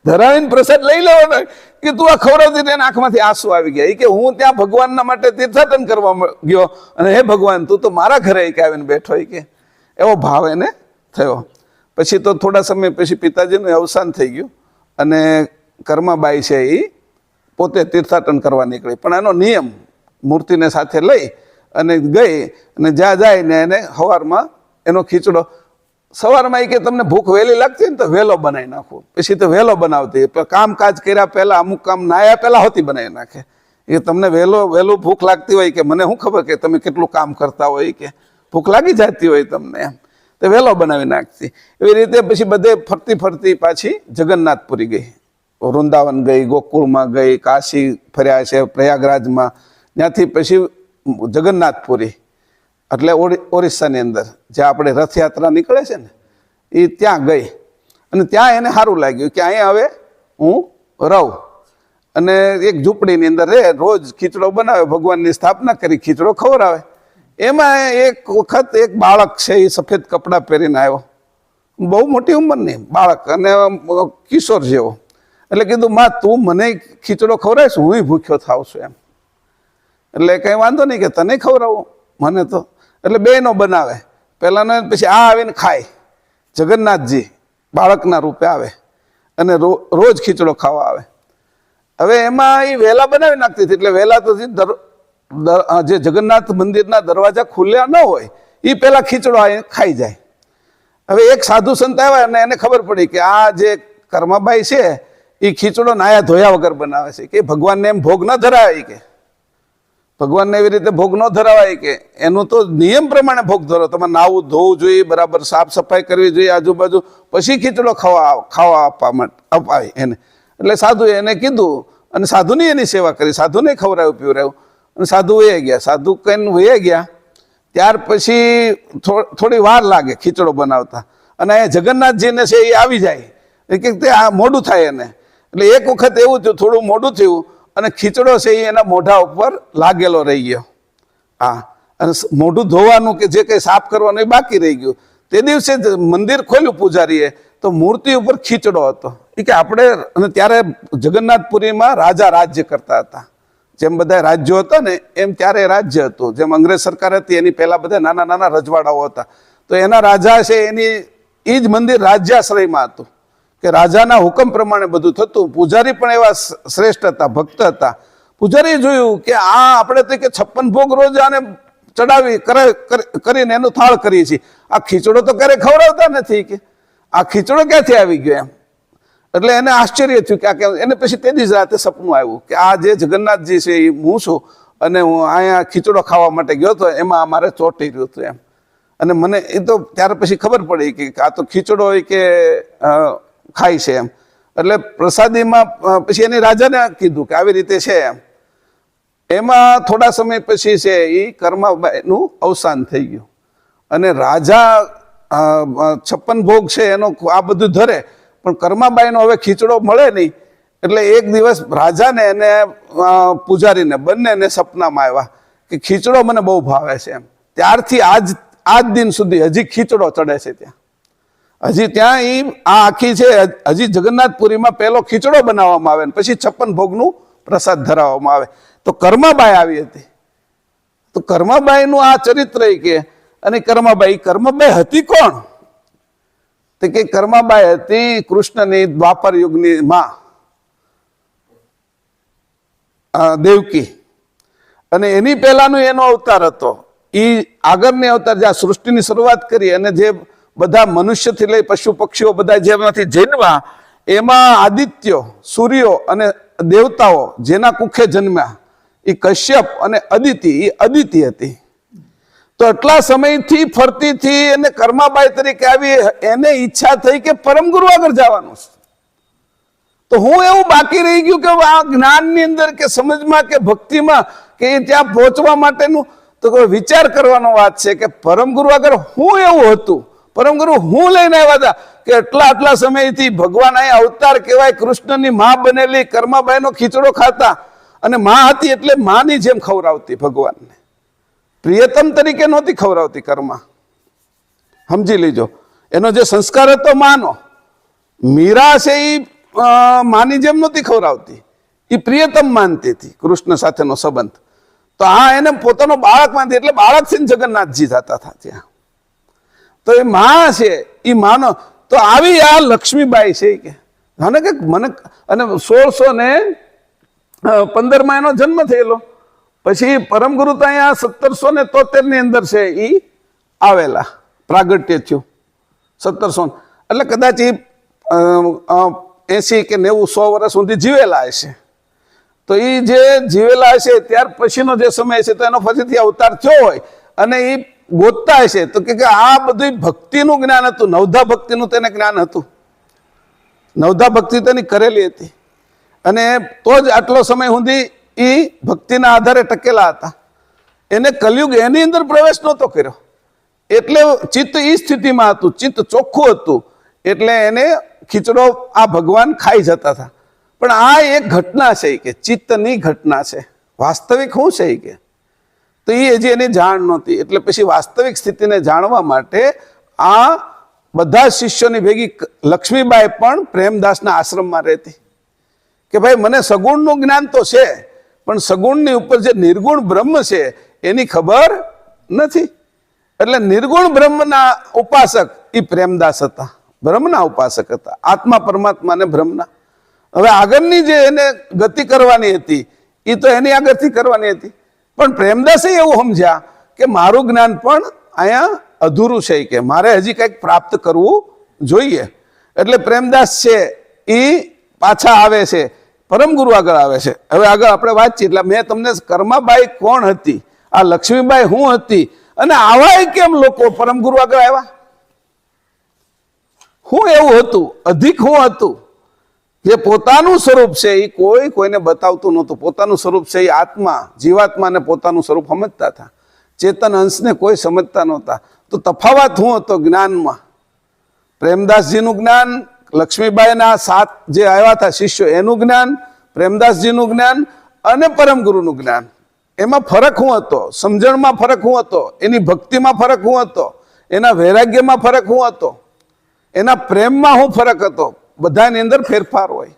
ધરાવીને પ્રસાદ લઈ લેવાનો કે તું આ ખવડાવતી તેને આંખમાંથી આંસુ આવી ગયા. કે હું ત્યાં ભગવાનના માટે તીર્થાટન કરવા ગયો અને હે ભગવાન તું તો મારા ઘરે કે આવીને બેઠો કે એવો ભાવ એને થયો. પછી તો થોડા સમય પછી પિતાજીનું અવસાન થઈ ગયું અને કર્માબાઈ છે એ પોતે તીર્થાટન કરવા નીકળી. પણ એનો નિયમ મૂર્તિને સાથે લઈ અને ગઈ અને જ્યાં જાય ને એને સવારમાં એનો ખીચડો સવારમાં કે તમને ભૂખ વહેલી લાગતી ને તો વહેલો બનાવી નાખવું. પછી તો વહેલો બનાવતી, કામકાજ કર્યા પહેલા અમુક કામ નાયા પહેલા હોતી બનાવી નાખે. એ તમને વહેલું ભૂખ લાગતી હોય કે મને શું ખબર કે તમે કેટલું કામ કરતા હોય કે ભૂખ લાગી જતી હોય તમને એમ, તો વહેલો બનાવી નાખતી. એવી રીતે પછી બધે ફરતી પાછી જગન્નાથપુરી ગઈ, વૃંદાવન ગઈ, ગોકુળમાં ગઈ, કાશી ફર્યા છે, પ્રયાગરાજમાં, ત્યાંથી પછી જગન્નાથપુરી એટલે ઓરિસ્સાની અંદર જ્યાં આપણે રથયાત્રા નીકળે છે ને એ ત્યાં ગઈ. અને ત્યાં એને સારું લાગ્યું કે અહીંયા હવે હું રહું અને એક ઝૂંપડીની અંદર રહે, રોજ ખીચડો બનાવે, ભગવાનની સ્થાપના કરી, ખીચડો ખવડાવે. એમાં એક વખત એક બાળક છે એ સફેદ કપડાં પહેરીને આવ્યો, બહુ મોટી ઉંમરની બાળક અને કિશોર જેવો. એટલે કીધું માં તું મને ખીચડો ખવડાવીશ, હું ભૂખ્યો થાવ છું એમ. એટલે કંઈ વાંધો નહીં કે તને ખવડાવું મને તો. એટલે બેનો બનાવે પહેલાંનો, પછી આ આવીને ખાય. જગન્નાથજી બાળકના રૂપે આવે અને રોજ ખીચડો ખાવા આવે. હવે એમાં એ વેલા બનાવી નાખતી હતી, એટલે વેલા તો જે જગન્નાથ મંદિરના દરવાજા ખુલ્યા ન હોય એ પેલા ખીચડો ખાઈ જાય. હવે એક સાધુ સંત આવ્યા અને એને ખબર પડી કે આ જે કર્માબાઈ છે એ ખીચડો નાયા ધોયા વગર બનાવે છે, કે ભગવાનને એમ ભોગ ન ધરાવાય, કે ભગવાનને એવી રીતે ભોગ ન ધરાવાય, કે એનું તો નિયમ પ્રમાણે ભોગ ધરો, તમારે નાવું ધોવું જોઈએ, બરાબર સાફ સફાઈ કરવી જોઈએ આજુબાજુ, પછી ખીચડો ખાવા અપાય એને. એટલે સાધુએ એને કીધું અને સાધુની એની સેવા કરી, સાધુને ખવડાવ્યું પીવડાવ્યું અને સાધુ વહી ગયા. સાધુ કહીને વહી ગયા ત્યાર પછી થોડી વાર લાગે ખીચડો બનાવતા, અને અહીંયા જગન્નાથજીને છે એ આવી જાય કે તે આ મોડું થાય એને. એટલે એક વખત એવું થયું, થોડું મોડું થયું અને ખીચડો છે એ એના મોઢા ઉપર લાગેલો રહી ગયો. હા, અને મોઢું ધોવાનું કે જે કંઈ સાફ કરવાનું એ બાકી રહી ગયું. તે દિવસે મંદિર ખોલ્યું પૂજારીએ તો મૂર્તિ ઉપર ખીચડો હતો. એ કે આપણે, અને ત્યારે જગન્નાથપુરીમાં રાજા રાજ્ય કરતા હતા, જેમ બધા રાજ્યો હતા ને એમ ત્યારે રાજ્ય હતું, જેમ અંગ્રેજ સરકાર હતી એની પહેલા બધા નાના નાના રજવાડાઓ હતા. તો એના રાજા છે એની એ જ મંદિર રાજ્યાશ્રયમાં હતું, કે રાજાના હુકમ પ્રમાણે બધું થતું. પૂજારી પણ એવા શ્રેષ્ઠ હતા, ભક્ત હતા. પૂજારીએ જોયું કે આ આપણે તો કે 56 ભોગ રોજ આને ચડાવી કરીને એનું થાળ કરીએ છીએ, આ ખીચડો તો ક્યારે ખવડાવતા નથી, કે આ ખીચડો ક્યાંથી આવી ગયો એમ. એટલે એને આશ્ચર્ય થયું કે આ કેમ. એને પછી તે દિવસ રાતે સપનું આવ્યું કે આ જે જગન્નાથજી છે એ હું છું, અને હું અહીંયા ખીચડો ખાવા માટે ગયો હતો, એમાં મારે ચોંટી રહ્યું હતું એમ. અને મને એ તો ત્યાર પછી ખબર પડી કે આ તો ખીચડો હોય કે ખાય છે એમ. એટલે પ્રસાદીમાં પછી એની રાજાને કીધું કે આવી રીતે છે એમ. એમાં થોડા સમય પછી છે એ કર્માબાઈનું અવસાન થઈ ગયું, અને રાજા 56 ભોગ છે એનો આ બધું ધરે, પણ કર્માબાઈનો હવે ખીચડો મળે નહીં. એટલે એક દિવસ રાજાને અને પૂજારીને બંનેને સપનામાં આવ્યા કે ખીચડો મને બહુ ભાવે છે એમ. ત્યારથી આજ દિન સુધી હજી ખીચડો ચડે છે ત્યાં. હજી ત્યાં આ આખી છે, હજી જગન્નાથપુરીમાં પહેલો ખીચડો બનાવવામાં આવે ને પછી 56 ભોગનું પ્રસાદ ધરાવવામાં આવે. તો કર્માબાઈ આવી હતી. તો કર્માબાઈનું આ ચરિત્ર કે, અને કર્માબાઈ હતી કોણ? તો કે કર્માબાઈ હતી કૃષ્ણની દ્વાપર યુગની માં દેવકી, અને એની પહેલાનો એનો અવતાર હતો. એ આગળની અવતાર જ્યાં સૃષ્ટિની શરૂઆત કરી અને જે બધા મનુષ્યથી લઈ પશુ પક્ષીઓ બધા જેમાંથી જન્મ્યા, એમાં આદિત્યો, સૂર્યો અને દેવતાઓ જેના કુખે જન્મ્યા એ કશ્યપ અને અદિતિ, એ અદિતિ હતી. તો એટલા સમયથી ફરતીથી એને કર્માબાઈ તરીકે આવી, એને ઈચ્છા થઈ કે પરમ ગુરુ આગળ જવાનું છે. તો હું એવું બાકી રહી ગયું કે આ જ્ઞાનની અંદર કે સમજમાં કે ભક્તિમાં કે ત્યાં પહોંચવા માટેનું તો કોઈ વિચાર કરવાનો વાત છે કે પરમ ગુરુ આગળ હું એવું હતું, પરમ ગુરુ હું લઈને આવ્યા હતા કે આટલા સમયથી ભગવાન અહીં અવતાર કહેવાય, કૃષ્ણની માં બનેલી કર્માબાઈનો ખીચડો ખાતા, અને માં હતી એટલે માની જેમ ખવડાવતી ભગવાનને. પ્રિયતમ તરીકે નહોતી ખવડાવતી કર્મા, સમજી લીજો. એનો જે સંસ્કાર હતો માનો. મીરા છે એ માની જેમ નહોતી ખવડાવતી, એ પ્રિયતમ માનતી હતી કૃષ્ણ સાથેનો સંબંધ. તો આ એને પોતાનો બાળક માનતી, એટલે બાળક છે ને જગન્નાથજી થતા હતા ત્યાં. તો એ માં છે, એ માનો. તો આવી આ લક્ષ્મીબાઈ છે કે મને, અને 1615 એનો જન્મ થયેલો. પછી પરમગુરુ તો અહીંયા 1773 ની અંદર છે એ આવેલા, પ્રાગટ્ય થયું 1700. એટલે કદાચ એ 80 કે 90 100 વર્ષ સુધી જીવેલા હશે. તો એ જે જીવેલા હશે ત્યાર પછીનો જે સમય છે તો એનો પછીથી અવતાર થયો હોય, અને એ ગોતતા હશે તો કે આ બધું ભક્તિનું જ્ઞાન હતું, નવધા ભક્તિનું તેને જ્ઞાન હતું. નવધા ભક્તિ તેની કરેલી હતી, અને તો જ આટલો સમય સુધી એ ભક્તિના આધારે ટકેલા હતા. એને કલયુગ એની અંદર પ્રવેશ નહોતો કર્યો, એટલે ચિત્ત એ સ્થિતિમાં હતું, ચિત્ત ચોખ્ખું હતું, એટલે એને ખીચડો આ ભગવાન ખાઈ જતા હતા. પણ આ એક ઘટના છે કે ચિત્તની ઘટના છે, વાસ્તવિક શું છે કે તો એ હજી એની જાણ નહોતી. એટલે પછી વાસ્તવિક સ્થિતિને જાણવા માટે આ બધા શિષ્યોની ભેગી લક્ષ્મીબાઈ પણ પ્રેમદાસના આશ્રમમાં રહેતી કે ભાઈ મને સગુણનું જ્ઞાન તો છે, પણ સગુણની ઉપર જે નિર્ગુણ બ્રહ્મ છે એની ખબર નથી. એટલે નિર્ગુણ બ્રહ્મના ઉપાસક એ પ્રેમદાસ હતા. બ્રહ્મના ઉપાસક હતા, આત્મા પરમાત્માને બ્રહ્મના. હવે આગળની જે એને ગતિ કરવાની હતી એ તો એની આગળથી કરવાની હતી, પણ પ્રેમદાસે એવું સમજ્યા કે મારું જ્ઞાન પણ અહીંયા અધૂરું છે, કે મારે હજી કંઈક પ્રાપ્ત કરવું જોઈએ. એટલે પ્રેમદાસ છે એ પાછા આવે છે, પરમ ગુરુ આગળ આવે છે. હવે આગળ આપણે વાંચીએ. એટલે મેં તમને કર્માબાઈ કોણ હતી, આ લક્ષ્મીબાઈ શું હતી, અને આવા કેમ લોકો પરમ ગુરુ આગળ આવ્યા, શું એવું હતું, અધિક શું હતું જે પોતાનું સ્વરૂપ છે એ કોઈને બતાવતું નહોતું. પોતાનું સ્વરૂપ છે એ આત્મા, જીવાત્માને પોતાનું સ્વરૂપ સમજતા હતા, ચેતન અંશને કોઈ સમજતા નહોતા. તો તફાવત શું હતો જ્ઞાનમાં? પ્રેમદાસજીનું જ્ઞાન, લક્ષ્મીબાઈના 7 જે આવ્યા હતા શિષ્યો એનું જ્ઞાન, પ્રેમદાસજીનું જ્ઞાન અને પરમ ગુરુનું જ્ઞાન, એમાં ફરક શું હતો? સમજણમાં ફરક શું હતો? એની ભક્તિમાં ફરક શું હતો? એના વૈરાગ્યમાં ફરક શું હતો? એના પ્રેમમાં શું ફરક હતો? બધાની અંદર ફેરફાર હોય.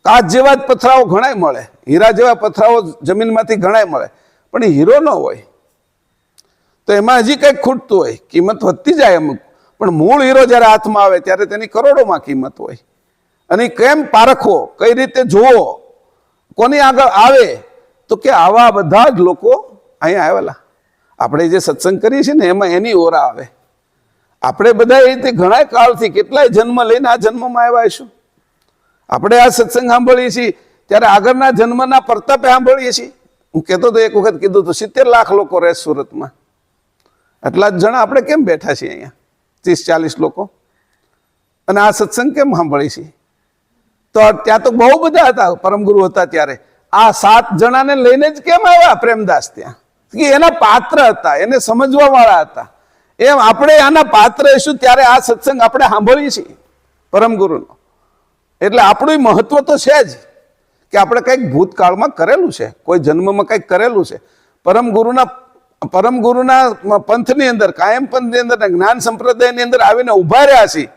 કાચ જેવા જ પથરાઓ ઘણાય મળે, હીરા જેવા પથરાઓ જમીનમાંથી ઘણાય મળે, પણ એ હીરો ન હોય. તો એમાં હજી કંઈક ખૂટતું હોય, કિંમત વધતી જાય અમુક, પણ મૂળ હીરો જ્યારે હાથમાં આવે ત્યારે તેની કરોડોમાં કિંમત હોય. અને કેમ પારખવો, કઈ રીતે જોવો, કોની આગળ આવે? તો કે આવા બધા જ લોકો અહીંયા આવેલા. આપણે જે સત્સંગ કરીએ છીએ ને એમાં એની ઓરા આવે. આપણે બધા એ રીતે ઘણા કાળથી કેટલાય જન્મ લઈને આ જન્મમાં આવ્યા છું. આપણે આ સત્સંગ સાંભળીએ છીએ ત્યારે આગળના જન્મના પ્રતાપે સાંભળીએ છીએ. હું કહેતો તો એક વખત કીધું તો 70 લાખ લોકો રહે સુરતમાં, એટલા જ જણા આપણે કેમ બેઠા છીએ અહીંયા, 30-40 લોકો, અને આ સત્સંગ કેમ સાંભળીએ છીએ? તો ત્યાં તો બહુ બધા હતા, પરમગુરુ હતા ત્યારે. આ 7 જણાને લઈને જ કેમ આવ્યા પ્રેમદાસ ત્યાં? કે એના પાત્ર હતા, એને સમજવા વાળા હતા. એમ આપણે આના પાત્ર હશું ત્યારે આ સત્સંગ આપણે સાંભળીએ છીએ પરમગુરુનો. એટલે આપણું મહત્વ તો છે જ કે આપણે કંઈક ભૂતકાળમાં કરેલું છે, કોઈ જન્મમાં કંઈક કરેલું છે. પરમગુરુના પંથની અંદર, કાયમ પંથની અંદર, જ્ઞાન સંપ્રદાયની અંદર આવીને ઉભા રહ્યા છીએ.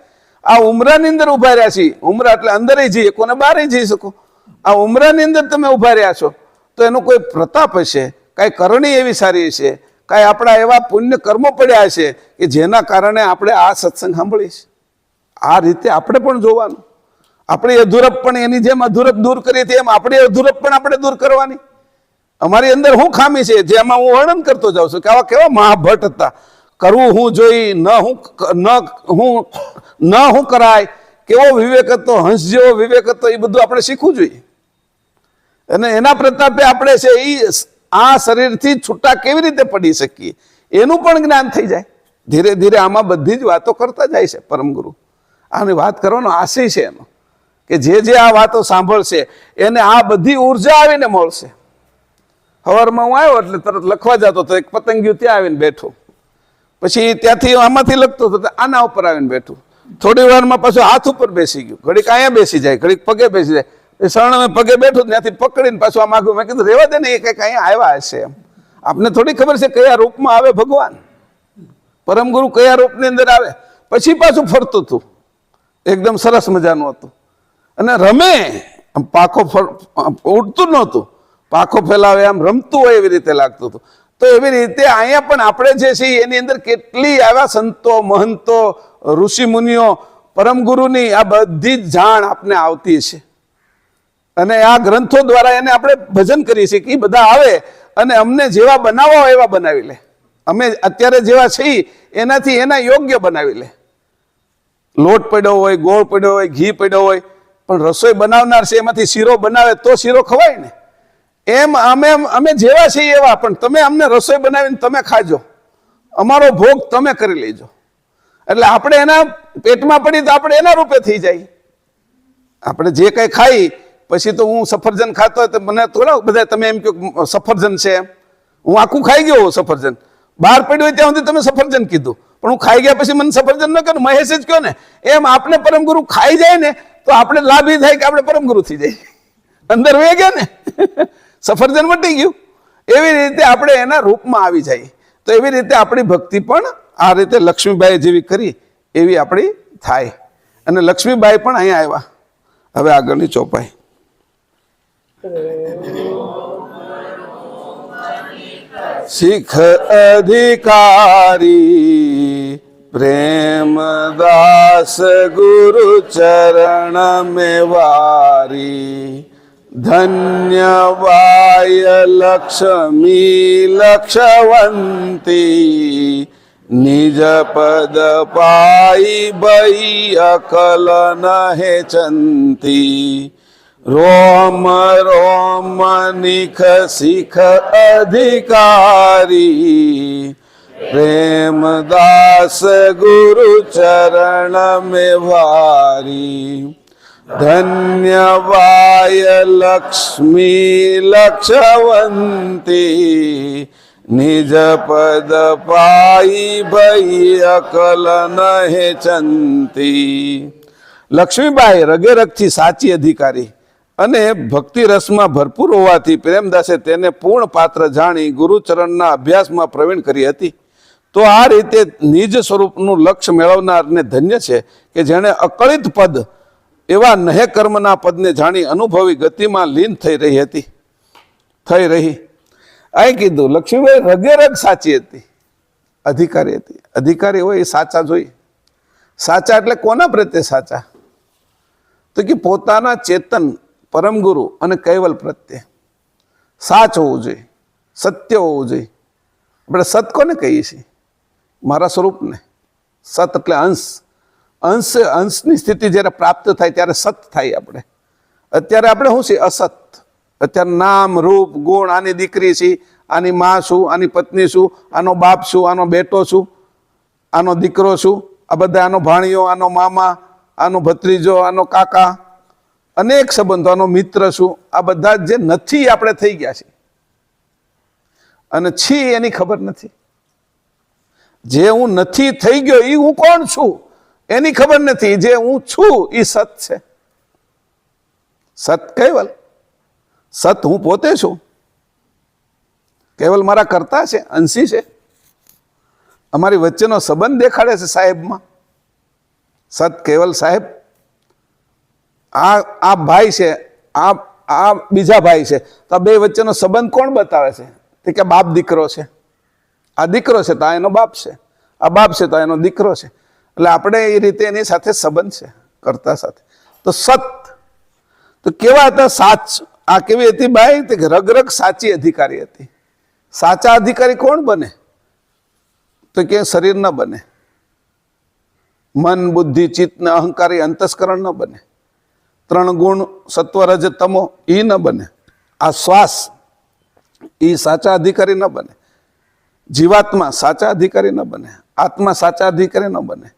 આ ઉમરાની અંદર ઉભા રહ્યા છીએ. ઉમરા એટલે અંદર જઈએ, કોને બહાર જઈ શકો. આ ઉમરાની અંદર તમે ઉભા રહ્યા છો તો એનો કોઈ પ્રતાપ હશે, કાંઈ કરણી એવી સારી હશે, કાંઈ આપણા એવા પુણ્ય કર્મો પડ્યા છે કે જેના કારણે આપણે આ સત્સંગ સાંભળીશ. આ રીતે આપણે પણ જોવાનું. આપણી અધૂરપ પણ એની જેમ અધૂરપ દૂર કરીએ છીએ એમ આપણી અધૂરપ પણ આપણે દૂર કરવાની. અમારી અંદર શું ખામી છે જેમાં હું વર્ણન કરતો જાઉં છું કે આવા કેવા મહાભટ્ટ હતા. કરવું હું જોઈ, ન હું કરાય, કેવો વિવેક હતો, હંસ જેવો વિવેક હતો, એ બધું આપણે શીખવું જોઈએ. અને એના પ્રતાપે આપણે છે એ આ શરીરથી છૂટા કેવી રીતે પડી શકીએ એનું પણ જ્ઞાન થઈ જાય. ધીરે ધીરે આમાં બધી જ વાતો કરતા જાય છે પરમગુરુ. આની વાત કરવાનો આશય છે એનો કે જે આ વાતો સાંભળશે એને આ બધી ઉર્જા આવીને મળશે. સવારમાં હું આવ્યો એટલે તરત લખવા જતો તો એક પતંગિયું ત્યાં આવીને બેઠું, પછી ત્યાંથી આમાંથી લખતો હતો આના ઉપર આવીને બેઠું, થોડી વારમાં પાછું હાથ ઉપર બેસી ગયું, ઘડીક અહીંયા બેસી જાય, ઘડીક પગે બેસી જાય. શરણે પગે બેઠું ત્યાંથી પકડીને પાછું આ માગું. મેં કીધું રેવા દે ને, એ કંઈક અહીંયા આવ્યા હશે એમ. આપને થોડી ખબર છે કયા રૂપમાં આવે ભગવાન, પરમગુરુ કયા રૂપની અંદર આવે. પછી પાછું ફરતું હતું, એકદમ સરસ મજાનું હતું. અને રમે, પાખો ઉડતું નહોતું, પાખો ફેલાવે આમ રમતું હોય એવી રીતે લાગતું હતું. તો એવી રીતે અહીંયા પણ આપણે જે છે એની અંદર કેટલી આવ્યા સંતો, મહંતો, ઋષિ મુનિઓ, પરમગુરુની આ બધી જ જાણ આપને આવતી છે. અને આ ગ્રંથો દ્વારા એને આપણે ભજન કરીએ છીએ કે એ બધા આવે અને અમને જેવા બનાવવા હોય એવા બનાવી લે. અમે અત્યારે જેવા છીએ એનાથી એના યોગ્ય બનાવી લે. લોટ પડ્યો હોય, ગોળ પડ્યો હોય, ઘી પડ્યો હોય, પણ રસોઈ બનાવનાર છે એમાંથી શીરો બનાવે તો શીરો ખવાય ને. એમ અમે જેવા છીએ એવા, પણ તમે અમને રસોઈ બનાવીને તમે ખાજો, અમારો ભોગ તમે કરી લેજો. એટલે આપણે એના પેટમાં પડી તો આપણે એના રૂપે થઈ જાય. આપણે જે કંઈ ખાઈ, પછી તો હું સફરજન ખાતો હોય તો મને થોડા બધા તમે એમ કહો સફરજન છે એમ. હું આખું ખાઈ ગયો સફરજન, બહાર પડ્યું હોય ત્યાં સુધી તમે સફરજન કીધું, પણ હું ખાઈ ગયા પછી મને સફરજન ન કહો, મહેશ જ કહો ને. એમ આપણે પરમગુરુ ખાઈ જાય ને તો આપણે લાભ એ થાય કે આપણે પરમગુરુ થઈ જાય, અંદર વહી ગયા ને, સફરજન મટી ગયું. એવી રીતે આપણે એના રૂપમાં આવી જાય. તો એવી રીતે આપણી ભક્તિ પણ આ રીતે લક્ષ્મીબાઈ જેવી કરી એવી આપણી થાય. અને લક્ષ્મીબાઈ પણ અહીંયા આવ્યા. હવે આગળની ચોપાઈ. શીખ અધિકારી प्रेमदास गुरु चरण में वारी धन्य वाय लक्ष्मी लक्षवंती निज पद पाई बई अकल नहे चंती रोम रोम निख सिख अधिकारी प्रेमदास गुरु चरण में वारी धन्य वाय लक्ष्मी लक्षवंती निज पद पाई भई अकल नहे चंती। લક્ષ્મીબાઈ રગેરગથી સાચી અધિકારી અને ભક્તિ રસમાં ભરપૂર હોવાથી પ્રેમદાસે તેને પૂર્ણ પાત્ર જાણી ગુરુચરણના અભ્યાસમાં પ્રવીણ કરી હતી. તો આ રીતે નિજ સ્વરૂપનું લક્ષ્ય મેળવનારને ધન્ય છે કે જેણે અકળિત પદ એવા નહે કર્મના પદને જાણી અનુભવી ગતિમાં લીન થઈ રહી. અહીં કીધું લક્ષ્મીબાઈ રગેરગ સાચી હતી, અધિકારી હતી. અધિકારી હોય એ સાચા જોઈએ. સાચા એટલે કોના પ્રત્યે સાચા? તો કે પોતાના ચેતન પરમગુરુ અને કૈવલ પ્રત્યે સાચ હોવું જોઈએ, સત્ય હોવું જોઈએ. આપણે સત કોને કહીએ છીએ? મારા સ્વરૂપને. સત એટલે અંશની સ્થિતિ જ્યારે પ્રાપ્ત થાય ત્યારે સત થાય. અત્યારે આપણે શું છે? અસત. અત્યારે નામ રૂપ ગુણ, આની દીકરી છે, આની માં શું, આની પત્ની શું, આનો બાપ શું, આનો બેટો શું, આનો દીકરો શું, આ બધા આનો ભાણિયો, આનો મામા, આનો ભત્રીજો, આનો કાકા, અનેક સંબંધો, આનો મિત્ર શું, આ બધા જે નથી આપણે થઈ ગયા છે. અને છી એની ખબર નથી. જે હું નથી થઈ ગયો એ હું કોણ છું એની ખબર નથી. જે હું છું એ સત છે. સત કૈવલ. સત હું પોતે છું. કેવલ મારા કરતા છે, અંશી છે. અમારી વચ્ચેનો સંબંધ દેખાડે છે સાહેબમાં. સત કેવલ સાહેબ. આ ભાઈ છે, આ બીજા ભાઈ છે, તો આ બે વચ્ચેનો સંબંધ કોણ બતાવે છે? તે કે બાપ દીકરો છે. આ દીકરો છે તો આ એનો બાપ છે, આ બાપ છે તો એનો દીકરો છે. એટલે આપણે એ રીતે એની સાથે સંબંધ છે, કરતા સાથે. તો સત તો કેવા હતા? સાચ. આ કેવી હતી બાઈ? રગરગ સાચી અધિકારી હતી. સાચા અધિકારી કોણ બને? તો કે શરીર ન બને, મન બુદ્ધિ ચિત્ત ને અહંકારી અંતસ્કરણ ન બને, 3 ગુણ સત્વ રજ તમો એ ન બને, આ શ્વાસ એ સાચા અધિકારી ન બને, જીવાત્મા સાચા અધિકારી ન બને, આત્મા સાચા અધિકારી ન બને.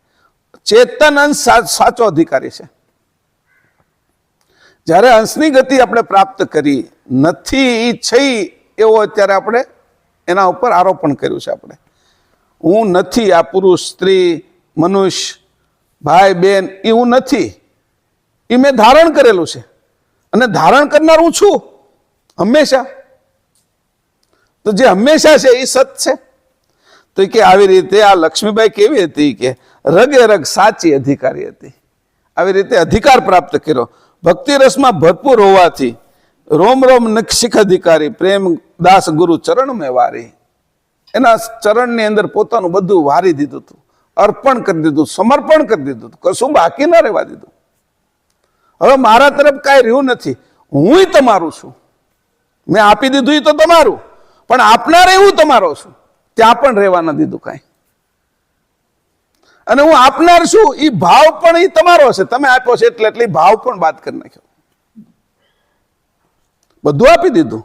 ચેતન અંશ સાચો અધિકારી છે. જ્યારે અંશની ગતિ આપણે પ્રાપ્ત કરી નથી છે એવો અત્યારે આપણે એના ઉપર આરોપણ કર્યું છે. આપણે હું નથી, આ પુરુષ સ્ત્રી મનુષ્ય ભાઈ બેન એ હું નથી, એ મેં ધારણ કરેલું છે અને ધારણ કરનાર હું છું હંમેશા. તો જે હંમેશા છે એ સત છે. તો કે આવી રીતે આ લક્ષ્મીબાઈ કેવી હતી? કે રગે રગ સાચી અધિકારી હતી. આવી રીતે અધિકાર પ્રાપ્ત કર્યો. ભક્તિ રસમાં ભરપૂર હોવાથી રોમ રોમ નક્ષિક અધિકારી પ્રેમ દાસ ગુરુ ચરણ મેં વારી. એના ચરણની અંદર પોતાનું બધું વારી દીધું હતું, અર્પણ કરી દીધું, સમર્પણ કરી દીધું, કશું બાકી ના રહેવા દીધું. હવે મારા તરફ કાંઈ રહ્યું નથી, હું તમારું છું. મેં આપી દીધું એ તો તમારું, પણ આપનાર એવું તમારો છું. ત્યાં પણ રહેવા ન દીધું કાંઈ. અને હું આપનાર છું એ ભાવ પણ એ તમારો છે. તમે આપ્યો છે એટલે ભાવ પણ બાદ કરી નાખ્યો. બધું આપી દીધું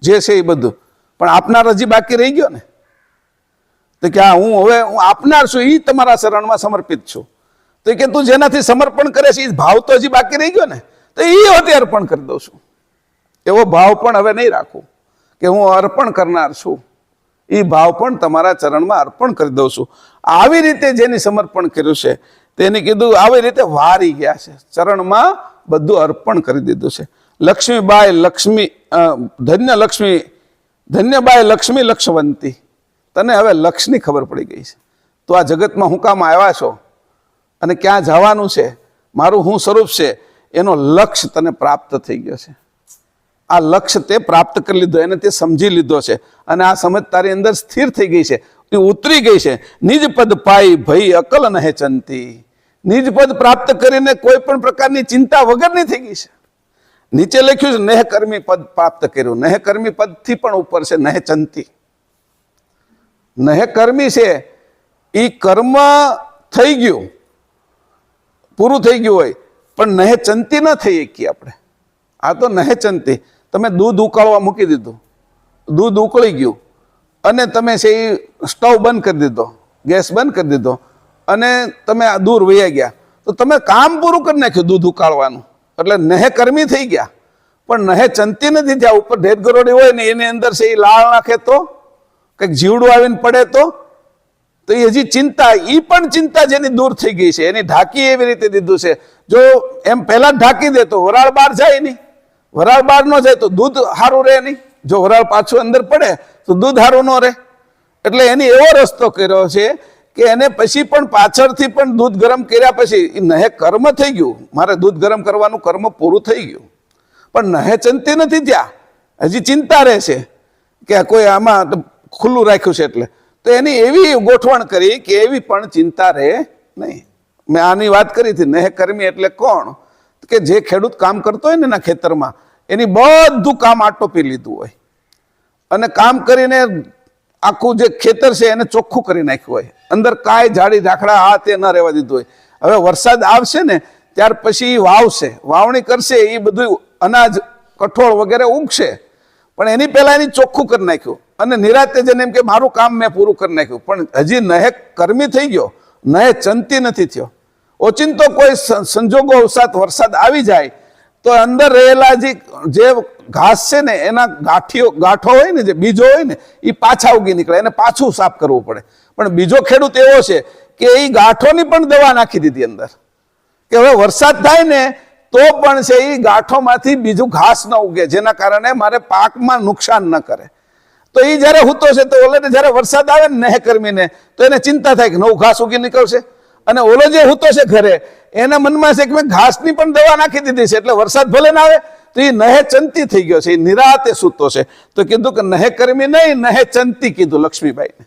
જે છે એ બધું, પણ આપનાર હજી બાકી રહી ગયો ને. તો કે હું આપનાર છું એ તમારા શરણમાં સમર્પિત છું. તો કે તું જેનાથી સમર્પણ કરે છે એ ભાવ તો હજી બાકી રહી ગયો ને, તો એ હવે અર્પણ કરી દઉં છું. એવો ભાવ પણ હવે નહીં રાખું કે હું અર્પણ કરનાર છું. એ ભાવ પણ તમારા ચરણમાં અર્પણ કરી દઉં છું. આવી રીતે જેની સમર્પણ કર્યું છે તેને કીધું આવી રીતે વારી ગયા છે, ચરણમાં બધું અર્પણ કરી દીધું છે. લક્ષ્મીબાઈ ધન્યબાઈ લક્ષ્મી લક્ષવંતી. તને હવે લક્ષની ખબર પડી ગઈ છે. તો આ જગતમાં હું કામ આવ્યા છો અને ક્યાં જવાનું છે, મારું હું સ્વરૂપ છે, એનો લક્ષ્ય તને પ્રાપ્ત થઈ ગયો છે. આ લક્ષ્ય તે પ્રાપ્ત કરી લીધો, એને તે સમજી લીધો છે અને આ સમજ તારી અંદર સ્થિર થઈ ગઈ છે. એ ઉતરી ગઈ છે. નિજ પદ પાઈ ભઈ અકલ નહે ચંતી. નિજ પદ પ્રાપ્ત કરીને કોઈ પણ પ્રકારની ચિંતા વગરની થઈ ગઈ છે. નીચે લખ્યું છે નેહ કર્મી પદ પ્રાપ્ત કર્યું. નેહ કર્મી પદ થી પણ ઉપર છે નેહ ચંતી. નેહ કર્મી છે એ કર્મ થઈ ગયું, પૂરું થઈ ગયું હોય, પણ નેહ ચંતી ન થઈ શકીએ આપણે. આ તો નેહ ચંતી. તમે દૂધ ઉકાળવા મૂકી દીધું, દૂધ ઉકળી ગયું, અને તમે છે એ સ્ટવ બંધ કરી દીધો, ગેસ બંધ કરી દીધો, અને તમે દૂર વયા ગયા, તો તમે કામ પૂરું કરી નાખ્યું દૂધ ઉકાળવાનું. એટલે નેહ કર્મી થઈ ગયા, પણ નેહ ચંતી નથી થયા. ઉપર ઢેર ગરોડી હોય ને એની અંદર છે એ લાળ નાખે તો, કંઈક જીવડું આવીને પડે તો એ હજી ચિંતા, એ પણ ચિંતા જેની દૂર થઈ ગઈ છે. એની ઢાંકી એવી રીતે દીધું છે, જો એમ પહેલા જ ઢાંકી દે તો વરાળ બહાર જાય નહીં, વરાળ બહાર ન જાય તો દૂધ સારું રહે નહીં, જો વરાળ પાછું અંદર પડે તો દૂધ સારું ન રહે. એટલે એની એવો રસ્તો કર્યો છે કે એને પછી પણ પાછળથી પણ દૂધ ગરમ કર્યા પછી નહે કર્મ થઈ ગયું, મારે દૂધ ગરમ કરવાનું કર્મ પૂરું થઈ ગયું, પણ નહે ચંતી નથી ત્યાં, હજી ચિંતા રહે છે કે કોઈ આમાં ખુલ્લું રાખ્યું છે એટલે. તો એની એવી ગોઠવણ કરી કે એવી પણ ચિંતા રહે નહીં. મેં આની વાત કરી હતી. નેહ કર્મી એટલે કોણ? કે જે ખેડૂત કામ કરતો હોય ને એના ખેતરમાં, એની બધું કામ આટોપી લીધું હોય અને કામ કરીને આખું જે ખેતર છે એને ચોખ્ખું કરી નાખ્યું હોય, અંદર કાંઈ ઝાડી ઝાખડા આ તે ન રહેવા દીધું હોય. હવે વરસાદ આવશે ને ત્યાર પછી વાવશે, વાવણી કરશે, એ બધું અનાજ કઠોળ વગેરે ઉગશે, પણ એની પહેલા એની ચોખ્ખું કરી નાખ્યું અને નિરાતે જઈને એમ કે મારું કામ મેં પૂરું કરી નાખ્યું. પણ હજી નહે કર્મી થઈ ગયો, નહે ચંતી નથી થયો. ઓચિંતો કોઈ સંજોગો અવસાત વરસાદ આવી જાય તો અંદર રહેલા જે ઘાસ છે ને એના ગાંઠો હોય ને, જે બીજો હોય ને, એ પાછા ઉગી નીકળે, એને પાછું સાફ કરવું પડે. પણ બીજો ખેડૂત એવો છે કે એ ગાંઠોની પણ દવા નાખી દીધી અંદર, કે હવે વરસાદ થાય ને તો પણ છે એ ગાંઠોમાંથી બીજું ઘાસ ન ઉગે, જેના કારણે મારે પાકમાં નુકસાન ન કરે. તો એ જયારે હૂતો છે તો ઓલે જયારે વરસાદ આવે ને નેહ કર્મીને, તો એને ચિંતા થાય કે નવું ઘાસ ઉગી નીકળશે. અને ઓલો જે હૂતો છે ઘરે, એના મનમાં છે કે મેં ઘાસની પણ દવા નાખી દીધી છે, એટલે વરસાદ ભલે ના આવે તો એ નહે ચંતી થઈ ગયો છે, એ નિરાતે સૂતો છે. તો કીધું કે નહે કર્મી નહીં, નહે ચંતી કીધું લક્ષ્મીબાઈને.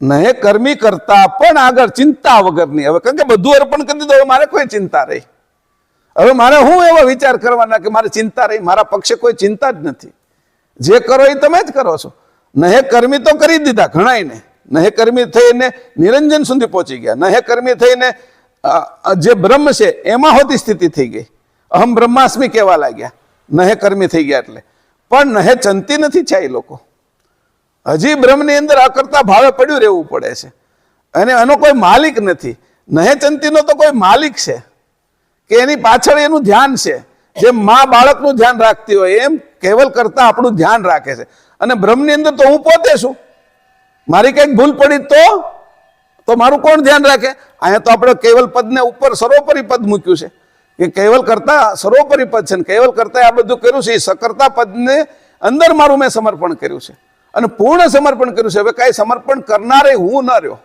નહે કર્મી કરતા પણ આગળ ચિંતા વગરની. હવે કારણ કે બધું અર્પણ કરી દીધું, હવે મારે કોઈ ચિંતા રહી. હવે મારે હું એવો વિચાર કરવાના કે મારે ચિંતા રહી? મારા પક્ષે કોઈ ચિંતા જ નથી. જે કરો એ તમે જ કરો છો. નહે કર્મી તો કરી દીધા ઘણાયને. નહે કર્મી થઈને નિરંજન સુધી પહોંચી ગયા. નહે કર્મી થઈને જે બ્રહ્મ છે એમાં હોતી સ્થિતિ થઈ ગઈ, અહમ બ્રહ્માસ્મિ કહેવા લાગ્યા નહે કર્મી થઈ ગયા એટલે. પણ નહે ચંતી નથી છે એ લોકો. હજી બ્રહ્મની અંદર અકર્તા ભાવે પડ્યું રહેવું પડે છે, અને એનો કોઈ માલિક નથી. નહે ચંતીનો તો કોઈ માલિક છે કે એની પાછળ એનું ધ્યાન છે. જેમ મા બાળકનું ધ્યાન રાખતી હોય એમ કેવલ કરતા આપણું ધ્યાન રાખે છે. અને બ્રહ્મની અંદર તો હું પોતે છું. મારી કંઈક ભૂલ પડી તો મારું કોણ ધ્યાન રાખે? અહીંયા તો આપણે કેવલ પદને ઉપર સર્વોપરી પદ મૂક્યું છે કે કેવલ કરતા સર્વોપરી પદ છે, ને કેવલ કરતા આ બધું કર્યું છે. એ સકર્તા પદને અંદર મારું મેં સમર્પણ કર્યું છે, અને પૂર્ણ સમર્પણ કર્યું છે. હવે કાંઈ સમર્પણ કરનારે હું ન રહ્યો,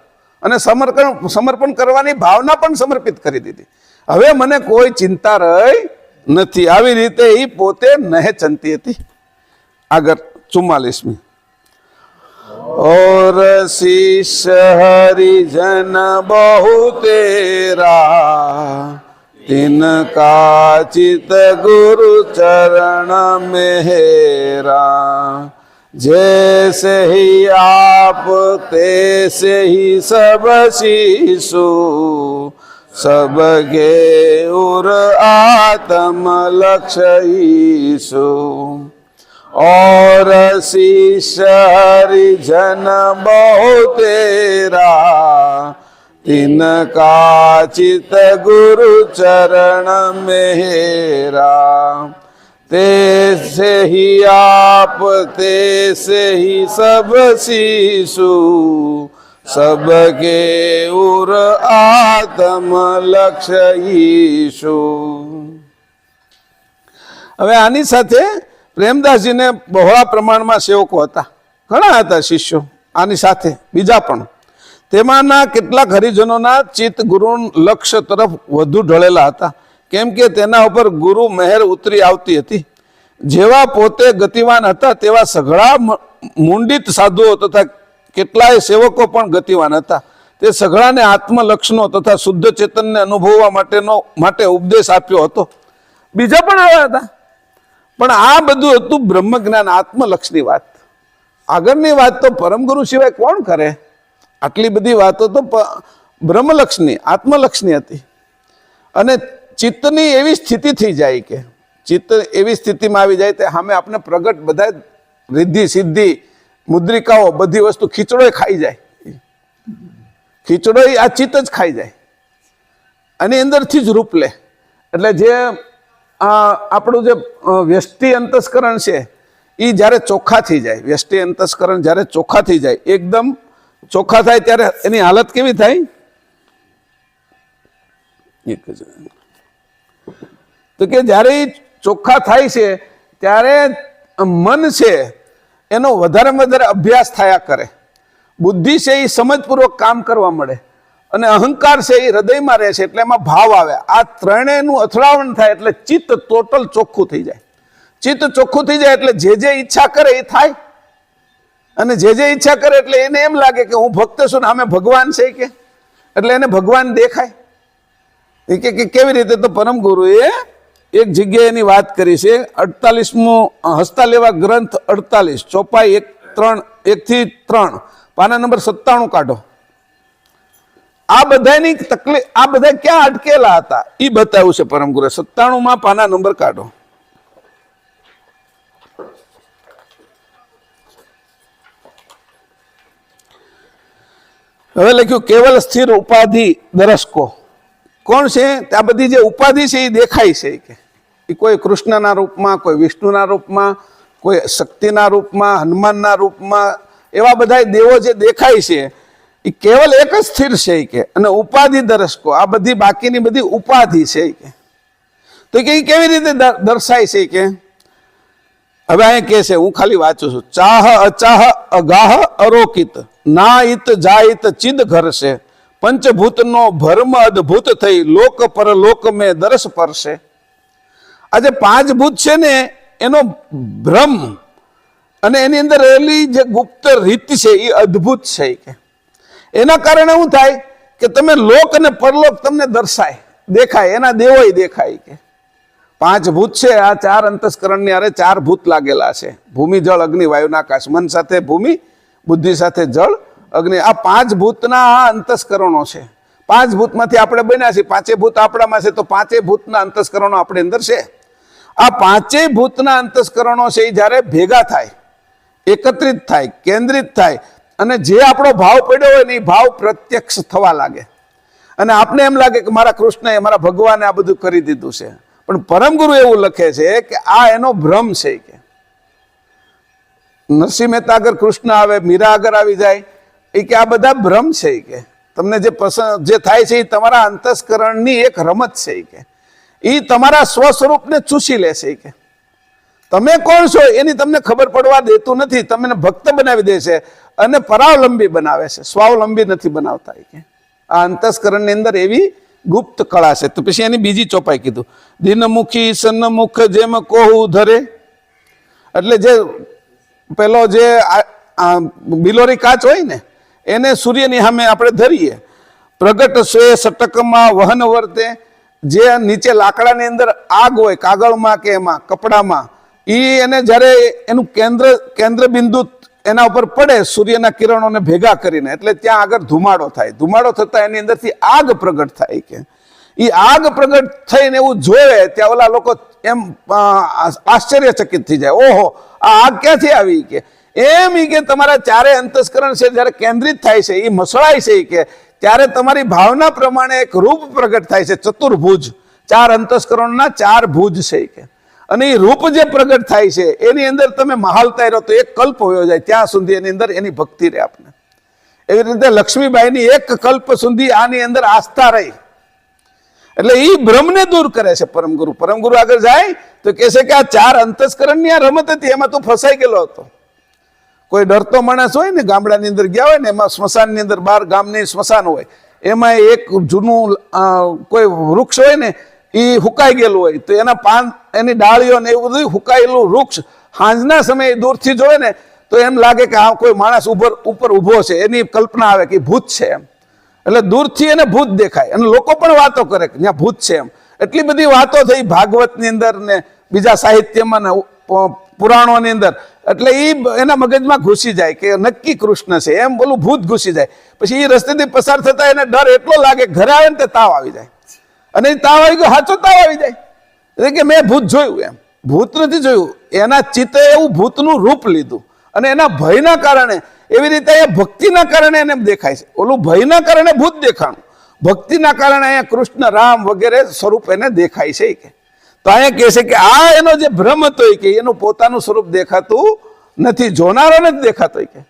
અને સમર્પણ કરવાની ભાવના પણ સમર્પિત કરી દીધી. હવે મને કોઈ ચિંતા રહી નથી. આવી રીતે એ પોતે નહે ચંતી હતી. આગળ 44મી. और शीश हरिजन बहु तेरा, तिनका चित गुरु चरण मेरा, जैसे ही आप तैसे ही सब शिशु, सब गे उर आत्म लक्ष्य ईशु। और शीश हरिजन बहु तेरा, तिनका चित गुरु चरण मेरा, तैसे ही आप तैसे ही सब शिशु, सब के उर आत्म लक्ष्य ईशु। હવે આની સાથે પ્રેમદાસજીને બહોળા પ્રમાણમાં સેવકો હતા, ઘણા હતા શિષ્યો આની સાથે, બીજા પણ. તેમાંના કેટલાક હરિજનોના ચિત્ત ગુરુ લક્ષ્ય તરફ વધુ ઢળેલા હતા, કેમ કે તેના ઉપર ગુરુ મહેર ઉતરી આવતી હતી. જેવા પોતે ગતિવાન હતા તેવા સઘળા મુંડિત સાધુઓ તથા કેટલાય સેવકો પણ ગતિવાન હતા. તે સઘળાને આત્મલક્ષનો તથા શુદ્ધ ચેતનને અનુભવવા માટે ઉપદેશ આપ્યો હતો. બીજા પણ આવ્યા હતા, પણ આ બધું હતું બ્રહ્મજ્ઞાન આત્મલક્ષની વાત. આગળની વાત તો પરમગુરુ સિવાય કોણ કરે? આટલી બધી વાતો તો બ્રહ્મલક્ષની આત્મલક્ષની હતી. અને ચિત્તની એવી સ્થિતિ થઈ જાય કે ચિત્ત એવી સ્થિતિમાં આવી જાય તે સામે આપણે પ્રગટ બધા રિદ્ધિ સિદ્ધિ મુદ્રિકાઓ બધી વસ્તુ ખીચડો ખાઈ જાય. ખીચડો આ ચિત્ત જ ખાઈ જાય, આની અંદરથી જ રૂપ લે. એટલે જે આપણું જે વ્યષ્ટિ અંતસ્કરણ છે એ જ્યારે ચોખ્ખા થઈ જાય, વ્યષ્ટિ અંતસ્કરણ જ્યારે ચોખ્ખા થઈ જાય, એકદમ ચોખ્ખા થાય ત્યારે એની હાલત કેવી થાય? તો કે જ્યારે ચોખ્ખા થાય છે ત્યારે મન છે એનો વધારે વધારે અભ્યાસ થયા કરે, બુદ્ધિ છે એ સમજપૂર્વક કામ કરવા મળે, અને અહંકાર છે એ હૃદયમાં રહે છે એટલે એમાં ભાવ આવે. આ ત્રણેયનું અથડામણ થાય એટલે ચિત્ત ટોટલ ચોખ્ખું થઈ જાય. ચિત્ત ચોખ્ખું થઈ જાય એટલે જે ઈચ્છા કરે એ થાય, અને જે ઈચ્છા કરે એટલે એને એમ લાગે કે હું ભક્ત છું ને આમે ભગવાન છે કે, એટલે એને ભગવાન દેખાય. એ કે કેવી રીતે? તો પરમ ગુરુએ એક જગ્યાએ એની વાત કરી છે. 48મો હસ્તા લેવા ગ્રંથ 48 ચોપાઈ 1 થી 3 પાના નંબર 97 કાઢો. આ બધાની તકલીફ, આ બધા ક્યાં અટકેલા હતા એ બતાવ્યું છે પરમ ગુરુએ. 97માં પાના નંબર કાઢો. હવે લખ્યું કેવલ સ્થિર ઉપાધિ દરસકો. કોણ છે? આ બધી જે ઉપાધિ છે એ દેખાય છે કે એ કોઈ કૃષ્ણના રૂપમાં, કોઈ વિષ્ણુના રૂપમાં, કોઈ શક્તિના રૂપમાં, હનુમાનના રૂપમાં, એવા બધા દેવો જે દેખાય છે એ કેવલ એક જ સ્થિર છે કે, અને ઉપાધિ દરસકો. આ બધી બાકીની બધી ઉપાધિ છે કે. તો કે એ કેવી રીતે દર્શાય છે કે? હવે અહીં કે છે, હું ખાલી વાંચું છું. ચાહ અચાહ અગાહ અરોકિત ના ઈત જાઈત ચિદ ઘર છે, પંચભૂતનો ભર્મ અદભુત થઈ લોક પરલોક મેં દરસ પરશે. આ જે પાંચ ભૂત છે ને એનો ભ્રમ અને એની અંદર રહેલી જે ગુપ્ત રીત છે એ અદ્ભુત છે કે એના કારણે શું થાય કે તમે લોક અને પરલોક તમને દર્શાય, દેખાય, એના દેવોય દેખાય કે પાંચ ભૂત છે. આ ચાર અંતસ્કરણની આરે ચાર ભૂત લાગેલા છે: ભૂમિ, જળ, અગ્નિ, વાયુ, આકાશ. મન સાથે ભૂમિ, બુદ્ધિ સાથે જળ, અગ્નિ. આ પાંચ ભૂતના આ અંતસ્કરણો છે. પાંચ ભૂતમાંથી આપણે બન્યા છીએ, પાંચે ભૂત આપણામાં છે, તો પાંચે ભૂતના અંતસ્કરણો આપણી અંદર છે. આ પાંચેય ભૂતના અંતસ્કરણો છે એ જ્યારે ભેગા થાય, એકત્રિત થાય, કેન્દ્રિત થાય, અને જે આપણો ભાવ પડ્યો હોય ને એ ભાવ પ્રત્યક્ષ થવા લાગે, અને આપણે એમ લાગે કે મારા કૃષ્ણએ, મારા ભગવાને આ બધું કરી દીધું છે. પણ પરમગુરુ એવું લખે છે કે આ એનો ભ્રમ છે કે નરસિંહ મહેતા આગળ કૃષ્ણ આવે, મીરા આગળ આવી જાય, એ કે આ બધા ભ્રમ છે કે તમને જે પસંદ જે થાય છે એ તમારા અંતસ્કરણની એક રમત છે કે એ તમારા સ્વ સ્વરૂપને ચૂસી લેશે કે તમે કોણ છો એની તમને ખબર પડવા દેતું નથી. તમને ભક્ત બનાવી દે છે અને પરાવલંબી બનાવે છે, સ્વાવલંબી નથી બનાવતા કે આ અંતસ્કરણની અંદર એવી ગુપ્ત કળા છે. તો પછી એની બીજી ચોપાઈ કીધું, દિનમુખી સન્મુખ જેમ કોહુ ધરે. એટલે જે પેલો જે બિલોરી કાચ હોય ને એને સૂર્યની સામે આપણે ધરીએ, પ્રગટ સ્વે સટકમાં વહન વર્તે. જે નીચે લાકડાની અંદર આગ હોય, કાગળમાં કે એમાં કપડામાં, એને જ્યારે એનું કેન્દ્ર બિંદુ એના ઉપર પડે સૂર્યના કિરણોને ભેગા કરીને, એટલે ત્યાં આગળ ધુમાડો થાય. ધુમાડો થતા એની અંદરથી આગ પ્રગટ થાય કે એ આગ પ્રગટ થઈને એવું જોવે ત્યાં ઓલા લોકો એમ આશ્ચર્યચકિત થઈ જાય, ઓહો આ આગ ક્યાંથી આવી કે એમ. કે તમારા ચારે અંતસ્કરણ છે જ્યારે કેન્દ્રિત થાય છે, એ મસળાય છે કે ત્યારે તમારી ભાવના પ્રમાણે એક રૂપ પ્રગટ થાય છે, ચતુર્ભુજ. ચાર અંતસ્કરણના ચાર ભુજ છે કે, અને એ રૂપ જે પ્રગટ થાય છે એની અંદર તમે મહાલતા રહો તો એક કલ્પ હોયો જાય, ત્યાં સુધી એની અંદર એની ભક્તિ રહે આપને. એવી રીતે લક્ષ્મીબાઈની એક કલ્પ સુધી આની અંદર આસ્થા રહી, એટલે એ ભ્રમને દૂર કરે છે પરમગુરુ. પરમગુરુ આગળ જાય તો કહે છે કે આ ચાર અંતસ્કરણની આ રમત હતી, એમાં તું ફસાઈ ગયેલો હતો. કોઈ ડરતો માણસ હોય ને, ગામડાની અંદર ગયા હોય ને, એમાં સ્મશાનની અંદર, બહાર ગામની સ્મશાન હોય, એમાં એક જૂનું કોઈ વૃક્ષ હોય ને એ હુકાઈ ગયેલું હોય, તો એના પાન, એની ડાળીઓ ને એવું બધું હુકાયેલું વૃક્ષ સાંજના સમયે દૂરથી જોવે ને તો એમ લાગે કે આ કોઈ માણસ ઉપર ઊભો છે, એની કલ્પના આવે કે ભૂત છે એમ. એટલે દૂરથી એને ભૂત દેખાય અને લોકો પણ વાતો કરે કે ત્યાં ભૂત છે એમ. એટલી બધી વાતો થઈ ભાગવતની અંદર ને બીજા સાહિત્યમાં ને પુરાણોની અંદર. એટલે એના મગજમાં ઘૂસી જાય કે નક્કી કૃષ્ણ છે એમ, બોલું ભૂત ઘૂસી જાય. પછી એ રસ્તેથી પસાર થતા એને ડર એટલો લાગે, ઘરે આવે ને તે તાવ આવી જાય. અને એ તાવ આવી ગયો, સાચો તાવ આવી જાય. એટલે કે મેં ભૂત જોયું એમ. ભૂત નથી જોયું, એના ચિત્તે એવું ભૂતનું રૂપ લીધું. અને એના ભયના કારણે એવી રીતે એ ભક્તિના કારણે એને દેખાય છે. ઓલું ભયના કારણે ભૂત દેખાણું, ભક્તિના કારણે અહીંયા કૃષ્ણ રામ વગેરે સ્વરૂપ એને દેખાય છે કે. તો અહીંયા કહે છે કે આ એનો જે ભ્રમ હતો કે એનું પોતાનું સ્વરૂપ દેખાતું નથી, જોનારો નથી દેખાતો કે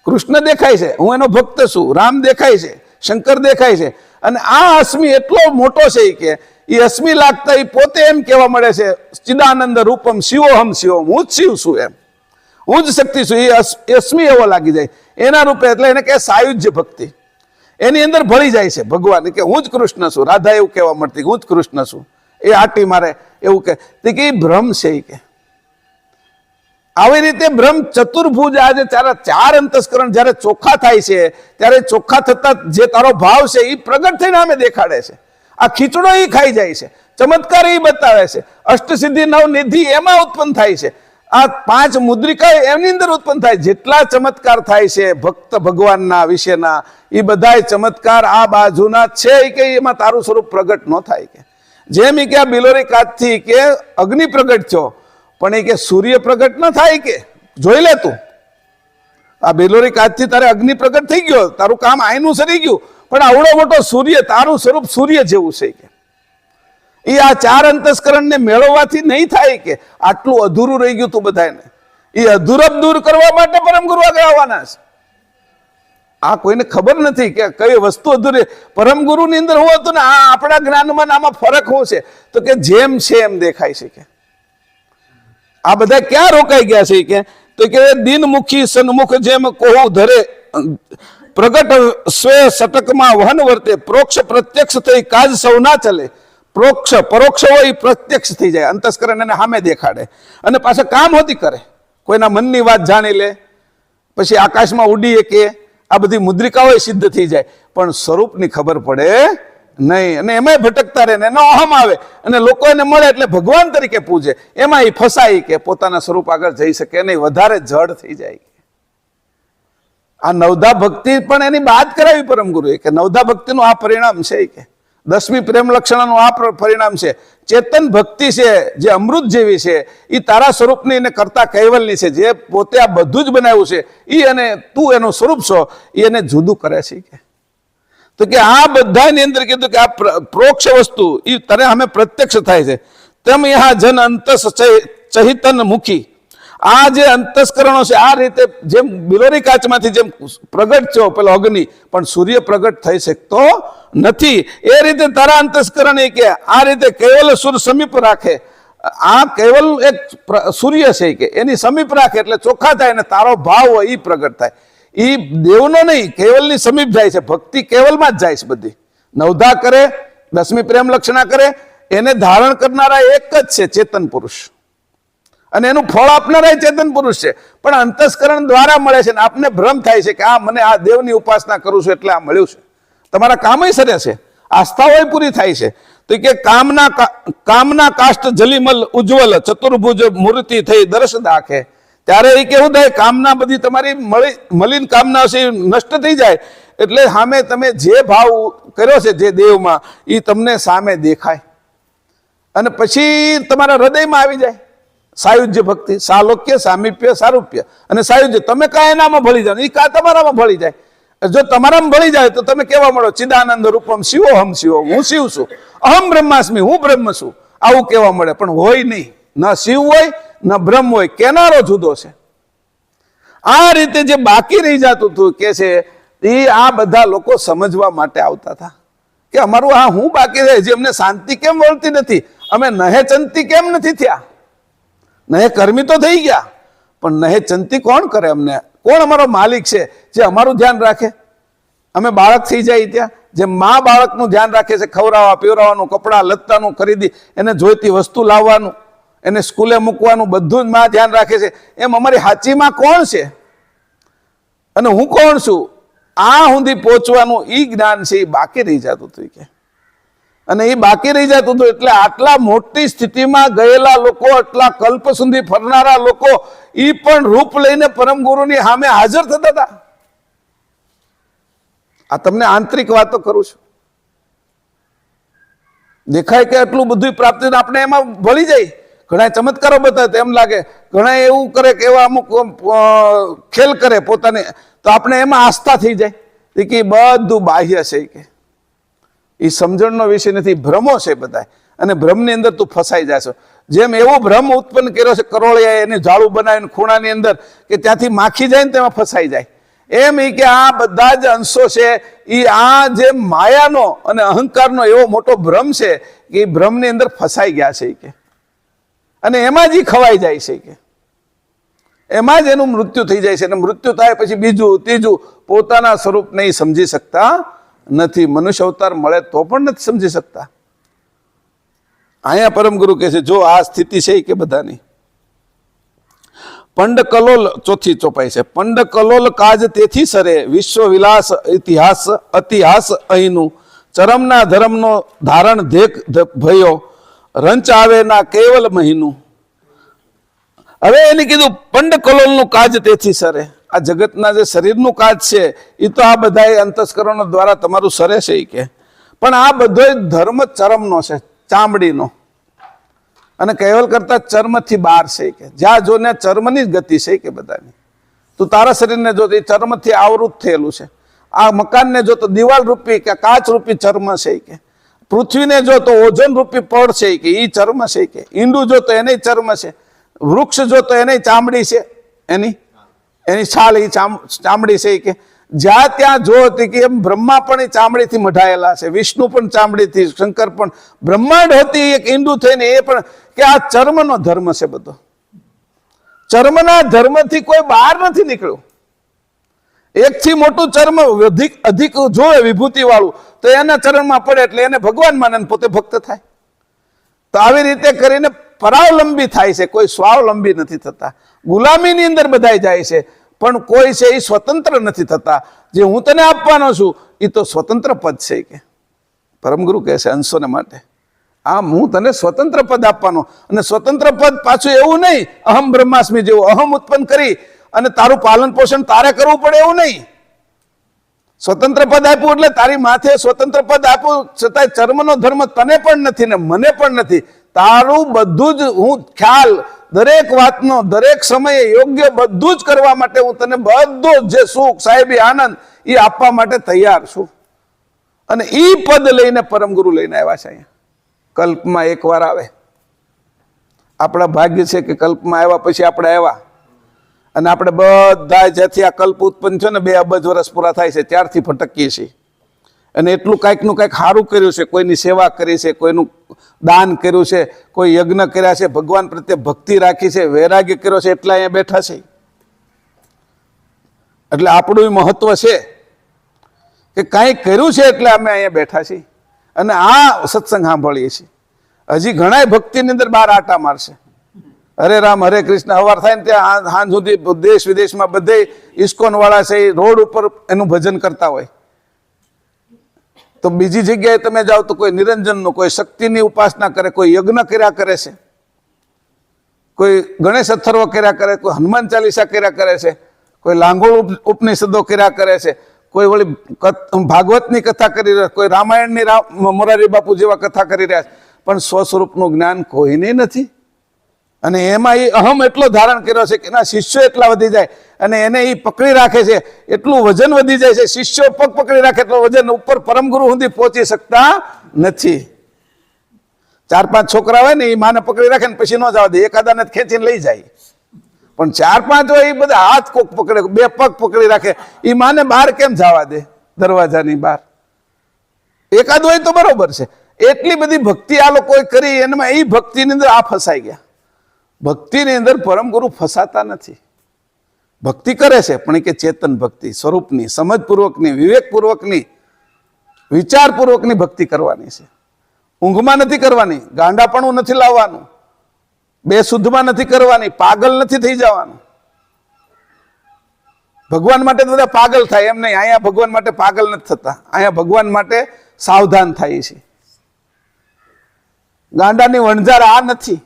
કૃષ્ણ દેખાય છે, હું એનો ભક્ત છું, રામ દેખાય છે, શંકર દેખાય છે. અને આ અસ્મિ એટલો મોટો છે કે એ અસ્મિ લાગતા એ પોતે એમ કહેવા મળે છે, ચિદાનંદ રૂપમ શિવોહમ શિવમ, હું જ શિવ છું એમ, હું જ શક્તિ છું. એ અસ્મિ એવો લાગી જાય એના રૂપે. એટલે એને કહે સાયુજ્ય ભક્તિ, એની અંદર ભળી જાય છે ભગવાન કે હું જ કૃષ્ણ છું. રાધા એવું કહેવા મળતી હું જ કૃષ્ણ છું, એ આટી મારે એવું કે એ ભ્રમ છે કે. આવી રીતે બ્રહ્મ ચતુર્ભુજ આજે ચાર અંતસ્કરણ જ્યારે ચોખ્ખા થાય છે ત્યારે ચોખ્ખા થતા જે તારો ભાવ છે એ પ્રગટ થઈને અમે દેખાડે છે. આ ખીચડો એ ખાઈ જાય છે, ચમત્કાર એ બતાવે છે, અષ્ટસિદ્ધિ નવનિધિ એમાં ઉત્પન્ન થાય છે, આ 5 મુદ્રિકા એની અંદર ઉત્પન્ન થાય. જેટલા ચમત્કાર થાય છે ભક્ત ભગવાનના વિશેના એ બધા ચમત્કાર આ બાજુના છે કે એમાં તારું સ્વરૂપ પ્રગટ ન થાય કે. જેમ કે આ બિલોરી કાચથી કે અગ્નિ પ્રગટ થયો, પણ એ કે સૂર્ય પ્રગટ ન થાય કે. જોઈ લે તું, આ બિલોરી કાચથી તારે અગ્નિ પ્રગટ થઈ ગયો, તારું કામ આયનું સરી ગયું, પણ આવડો મોટો સૂર્ય, તારું સ્વરૂપ સૂર્ય જેવું છે કે. એ આ 4 અંતસ્કરણને મેળવવાથી નહીં થાય કે. આટલું અધૂરું રહી ગયું તું બધાને, એ અધૂરપ દૂર કરવા માટે પરમ ગુરુ આગળ આવવાના છે. આ કોઈને ખબર નથી કે કઈ વસ્તુ અધૂરી. પરમ ગુરુની અંદર હું હતું ને આ આપણા જ્ઞાનમાં આમાં ફરક શું છે તો કે જેમ છે એમ દેખાય છે કે. આ બધા ક્યાં રોકાઈ ગયા છે કે તો કે દિનમુખી સન્મુખ જેમ કોહું ધરે પ્રગટ સ્વે સટકમાં વહન વર્તે પ્રોક્ષ પ્રત્યક્ષ થઈ કાજ સૌ ના ચલે. પરોક્ષ હોય એ પ્રત્યક્ષ થઈ જાય, અંતસ્કરણ એને સામે દેખાડે અને પાછા કામ હોતી કરે. કોઈના મનની વાત જાણી લે, પછી આકાશમાં ઉડીએ કે આ બધી મુદ્રિકાઓ સિદ્ધ થઈ જાય, પણ સ્વરૂપની ખબર પડે નહીં. અને એમાંય ભટકતા રહે ને એનો અહમ આવે અને લોકો એને મળે એટલે ભગવાન તરીકે પૂજે, એમાં એ ફસાય કે પોતાના સ્વરૂપ આગળ જઈ શકે નહીં, વધારે જડ થઈ જાય. આ નવધા ભક્તિ પણ એની બાદ કરાવી પરમ ગુરુએ કે નવધા ભક્તિનું આ પરિણામ છે કે 10મી પ્રેમ લક્ષણનું આ પરિણામ છે. ચેતન ભક્તિ છે જે અમૃત જેવી છે, એ તારા સ્વરૂપની એને કરતા કૈવલની છે, જે પોતે આ બધું જ બનાવ્યું છે એ અને તું એનું સ્વરૂપ છો એ એને જુદું કરે છે કે. તો કે આ બધાની અંદર કીધું કે આ પ્રોક્ષ વસ્તુ એ તને અમે પ્રત્યક્ષ થાય છે. તેમ યહા જન અંતસ ચહિતન મુખી. આ જે અંતસ્કરણો છે આ રીતે જેમ બિલોરી કાચમાંથી જેમ પ્રગટ થયો પેલો અગ્નિ, પણ સૂર્ય પ્રગટ થઈ શકતો નથી. એ રીતે તારા અંતસ્કરણ એ કે આ રીતે કેવલ સુર સમીપ રાખે. આ કેવલ એક સૂર્ય છે કે એની સમીપ રાખે એટલે ચોખ્ખા થાય અને તારો ભાવ હોય એ પ્રગટ થાય. એ દેવનો નહીં, કેવલની સમીપ જાય છે. ભક્તિ કેવલમાં જ જાય છે બધી. નવધા કરે, 10મી પ્રેમ લક્ષણા કરે, એને ધારણ કરનારા એક જ છે ચેતન પુરુષ, અને એનું ફળ આપનારા ચેતન પુરુષ છે. પણ અંતસ્કરણ દ્વારા મળે છે ને આપને ભ્રમ થાય છે કે આ મને આ દેવની ઉપાસના કરું છું એટલે આ મળ્યું છે. તમારા કામય સરે છે, આસ્થાઓ પૂરી થાય છે. તો કે કામના કાષ્ટ જલીમલ ઉજ્જવલ ચતુર્ભુજ મૂર્તિ થઈ દર્શ દાખે. ત્યારે એ કેવું થાય, કામના બધી તમારી મલિન કામના છે નષ્ટ થઈ જાય એટલે સામે તમે જે ભાવ કર્યો છે જે દેવમાં એ તમને સામે દેખાય અને પછી તમારા હૃદયમાં આવી જાય. સાયુજ્ય ભક્તિ, સાલોક્ય, સામીપ્ય, સારૂપ્ય અને સાયુજ્ય. તમે કાંઈ એનામાં ભળી જાઓ, એ કાં તમારામાં ભળી જાય. જો તમારામાં ભળી જાય તો તમે કેવા મળો, ચિદાનંદ રૂપમ શિવોહમ શિવમ, હું શિવ છું, અહમ બ્રહ્માસ્મિ, હું બ્રહ્મ છું, આવું કેવા મળે. પણ હોય નહીં, ન શિવ હોય ન બ્રહ્મ હોય, કેનારો જુદો છે. આ રીતે જે બાકી રહી જતું હતું કે છે એ આ બધા લોકો સમજવા માટે આવતા હતા કે અમારું આ હું બાકી રહે છે, અમને શાંતિ કેમ વળતી નથી, અમે નહે ચંતી કેમ નથી થયા. નહે કર્મી તો થઈ ગયા, પણ નહે ચંતી કોણ કરે અમને? કોણ અમારો માલિક છે જે અમારું ધ્યાન રાખે? અમે બાળક થઈ જાય ત્યાં જેમ મા બાળકનું ધ્યાન રાખે છે, ખવડાવવા પીવડાવવાનું, કપડાં લત્તાનું ખરીદી, એને જોઈતી વસ્તુ લાવવાનું, એને સ્કૂલે મૂકવાનું બધું જ માં ધ્યાન રાખે છે. એમ અમારી સાચી માં કોણ છે અને હું કોણ છું, આ સુધી પહોંચવાનું ઈ જ્ઞાન છે, એ બાકી રહી જતું હતું કે. અને એ બાકી રહી જતું હતું એટલે આટલા મોટી સ્થિતિમાં ગયેલા લોકો, આટલા કલ્પ સુધી ફરનારા લોકો, ઈ પણ રૂપ લઈને પરમ ગુરુની સામે હાજર થતા હતા. આ તમને આંતરિક વાતો કરું છું. દેખાય કે આટલું બધું પ્રાપ્તિ આપણે એમાં ભળી જાય. ઘણા ચમત્કારો બતાવે એમ લાગે, ઘણા એવું કરે કે એવા અમુક ખેલ કરે પોતાને, તો આપણે એમાં આસ્થા થઈ જાય કે બધું બાહ્ય છે કે એ સમજણનો વિષય નથી, ભ્રમો છે બધા. અને ભ્રમની અંદર તું ફસાઈ જાશો. જેમ એવો ભ્રમ ઉત્પન્ન કર્યો છે કરોળિયાએ, એને જાળું બનાવીને ખૂણાની અંદર કે ત્યાંથી માખી જાય ને તેમાં ફસાઈ જાય, એમ એ કે આ બધા જ અંશો છે એ આ જે માયાનો અને અહંકારનો એવો મોટો ભ્રમ છે કે એ ભ્રમની અંદર ફસાઈ ગયા છે કે, અને એમાં જ ખવાઈ જાય છે કે એમાં જ એનું મૃત્યુ થઈ જાય છે. અને મૃત્યુ થાય પછી બીજું ત્રીજું, પોતાના સ્વરૂપને એ સમજી શકતા નથી. મનુષ્ય અવતાર મળે તો પણ નથી સમજી શકતા. અહીંયા પરમ ગુરુ કહે છે જો આ સ્થિતિ છે કે બધાની. પંડ કલોલ, ચોથી ચોપાઈ છે, પંડ કલોલ કાજ તેથી સરે, વિશ્વ વિલાસ ઇતિહાસ અતિહાસ અહીંનું, ચરમના ધર્મનો ધારણ દેખ ભયો, રંચ આવે ના કેવલ મહિનું. હવે એને કીધું પંડ કલોલનું કાજ તેથી સરે. આ જગતના જે શરીરનું કાજ છે એ તો આ બધા અંતસ્કરણો દ્વારા તમારું સરે છે કે, પણ આ બધો ધર્મ ચરમનો છે, ચામડીનો, અને કહેવલ કરતા ચર્મથી બહાર છે કે, જ્યાં જોને ચર્મની જ ગતિ છે કે બધાની. તું તારા શરીરને જો એ ચર્મથી આવૃત થયેલું છે. આ મકાનને જો તો દિવાલ રૂપી કે કાચ રૂપી ચર્મ છે કે, પૃથ્વીને જો તો ઓઝોન રૂપી પડ છે કે એ ચર્મ છે કે, ઈંડું જો તો એને ચર્મ છે, વૃક્ષ જો તો એને ચામડી છે, એની છાલ એ ચામડી છે કે, જ્યાં ત્યાં જો હતી કે એમ બ્રહ્મા પણ એ ચામડીથી મઢાયેલા છે, વિષ્ણુ પણ ચામડીથી, શંકર પણ, બ્રહ્માંડ હતી એક ઈંડું થઈને એ પણ, કે આ ચર્મનો ધર્મ છે બધો. ચર્મના ધર્મથી કોઈ બહાર નથી નીકળ્યું. એકથી મોટું ચર્મ અધિક જોવે વિભૂતિ વાળું તો એના ચરણમાં પડે એટલે એને ભગવાન માને પોતે ભક્ત થાય. તો આવી રીતે કરીને પરાવલંબી થાય છે, કોઈ સ્વાવલંબી નથી થતા. ગુલામીની અંદર બધાય જાય છે, પણ કોઈ છે એ સ્વતંત્ર નથી થતા. જે હું તને આપવાનો છું એ તો સ્વતંત્ર પદ છે કે પરમગુરુ કહે છે અંશોને માટે, આમ હું તને સ્વતંત્ર પદ આપવાનો. અને સ્વતંત્ર પદ પાછું એવું નહીં અહમ બ્રહ્માસ્મિ જેવું અહમ ઉત્પન્ન કરી અને તારું પાલન પોષણ તારે કરવું પડે એવું નહીં. સ્વતંત્ર પદ આપ્યું એટલે તારી માથે સ્વતંત્ર પદ આપ્યું છતાંય ચર્મનો ધર્મ તને પણ નથી ને મને પણ નથી. તારું બધું જ હું ખ્યાલ દરેક વાતનો દરેક સમયે યોગ્ય બધું જ કરવા માટે હું તને બધું જે સુખ સાહેબી આનંદ એ આપવા માટે તૈયાર છું. અને એ પદ લઈને પરમગુરુ લઈને આવ્યા છે અહીંયા. કલ્પમાં એકવાર આવે. આપણા ભાગ્ય છે કે કલ્પમાં આવ્યા પછી આપણે આવ્યા. અને આપણે બધા જ્યાંથી આ કલ્પ ઉત્પન્ન છે ને 2 અબજ વર્ષ પૂરા થાય છે ત્યારથી ભટકીએ છીએ. અને એટલું કાંઈકનું કાંઈક સારું કર્યું છે, કોઈની સેવા કરી છે, કોઈનું દાન કર્યું છે, કોઈ યજ્ઞ કર્યા છે, ભગવાન પ્રત્યે ભક્તિ રાખી છે, વૈરાગ્ય કર્યો છે, એટલા અહીંયા બેઠા છે. એટલે આપણું મહત્વ છે કે કાંઈક કર્યું છે એટલે અમે અહીંયા બેઠા છીએ અને આ સત્સંગ સાંભળીએ છીએ. હજી ઘણા ભક્તિની અંદર બહાર આટા મારશે. હરે રામ હરે કૃષ્ણ હવાર થાય ને ત્યાં હાંજ સુધી દેશ વિદેશમાં બધે ઇસ્કોન વાળા છે રોડ ઉપર એનું ભજન કરતા હોય. તો બીજી જગ્યાએ તમે જાઓ તો કોઈ નિરંજનનું, કોઈ શક્તિની ઉપાસના કરે, કોઈ યજ્ઞ કર્યા કરે છે, કોઈ ગણેશ અથર્વ કર્યા કરે, કોઈ હનુમાન ચાલીસા કર્યા કરે છે, કોઈ લાંગોળ ઉપનિષદો કર્યા કરે છે, કોઈ વળી ભાગવતની કથા કરી રહ્યા, કોઈ રામાયણની મોરારી બાપુ જેવા કથા કરી રહ્યા છે, પણ સ્વસ્વરૂપનું જ્ઞાન કોઈને નથી. અને એમાં એ અહમ એટલો ધારણ કર્યો છે કે એના શિષ્યો એટલા વધી જાય અને એને એ પકડી રાખે છે, એટલું વજન વધી જાય છે. શિષ્યો પગ પકડી રાખે એટલું વજન ઉપર પરમગુરુ સુધી પહોંચી શકતા નથી. 4-5 છોકરા હોય ને એ માને પકડી રાખે ને પછી ન જવા દે, એકાદાને ખેંચીને લઈ જાય. પણ 4-5 હોય એ બધા હાથ કોક પકડે, 2 પગ પકડી રાખે, એ માને બહાર કેમ જવા દે દરવાજાની બહાર? એકાદ હોય તો બરોબર છે. એટલી બધી ભક્તિ આ લોકોએ કરી, એમાં એ ભક્તિની અંદર આ ફસાઈ ગયા. ભક્તિની અંદર પરમગુરુ ફસાતા નથી. ભક્તિ કરે છે પણ એ કે ચેતન ભક્તિ, સ્વરૂપની, સમજપૂર્વકની, વિવેકપૂર્વકની, વિચારપૂર્વકની ભક્તિ કરવાની છે. ઊંઘમાં નથી કરવાની, ગાંડાપણું નથી લાવવાનું, બે શુદ્ધમાં નથી કરવાની, પાગલ નથી થઈ જવાનું. ભગવાન માટે તો બધા પાગલ થાય એમ નહીં. અહીંયા ભગવાન માટે પાગલ નથી થતા, અહીંયા ભગવાન માટે સાવધાન થાય છે. ગાંડાની વણઝાર આ નથી.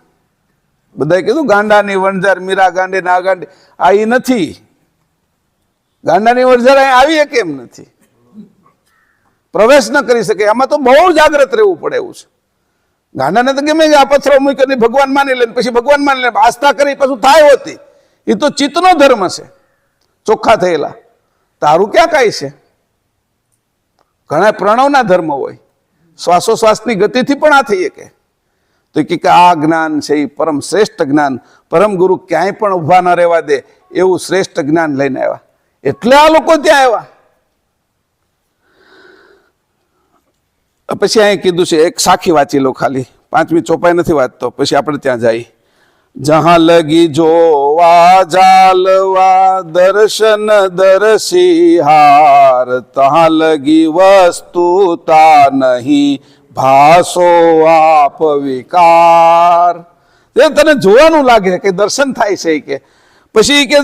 બધાએ કીધું ગાંડાની વણઝાર, મીરા ગાંડે ના ગાંડે, આ એ નથી. ગાંડાની વણઝાર અહીંયા આવી કેમ નથી? પ્રવેશ ન કરી શકે. આમાં તો બહુ જાગ્રત રહેવું પડે એવું છે. ગાંડાને તો ગમે આ પથ્થરો મૂકીને ભગવાન માની લે, પછી ભગવાન માની લે, આસ્થા કરી પાછું થાય હોતી. એ તો ચિત્તનો ધર્મ છે, ચોખ્ખા થયેલા. તારું ક્યાં કાંઈ છે? ઘણા પ્રણવના ધર્મ હોય, શ્વાસોશ્વાસની ગતિથી પણ આ થઈ શકે. તો કે આ જ્ઞાન છે એ પરમ શ્રેષ્ઠ જ્ઞાન, પરમ ગુરુ ક્યાંય પણ ઊભા ન રહેવા દે એવું શ્રેષ્ઠ જ્ઞાન લઈને આવ્યા. એટલે આ લોકો ત્યાં આવ્યા. પછી અહીં કીધું છે, એક સાખી વાંચી લો ખાલી, 5મી ચોપાઈ નથી વાંચતો, પછી આપણે ત્યાં જઈએ. જહાં લગી જોવા જાલવા દર્શન દર્શિહાર, તહાં લગી વસ્તુતા નહીં ભાસો આપ વિકાર. તને જોવાનું લાગે કે દર્શન થાય છે કે પછી કે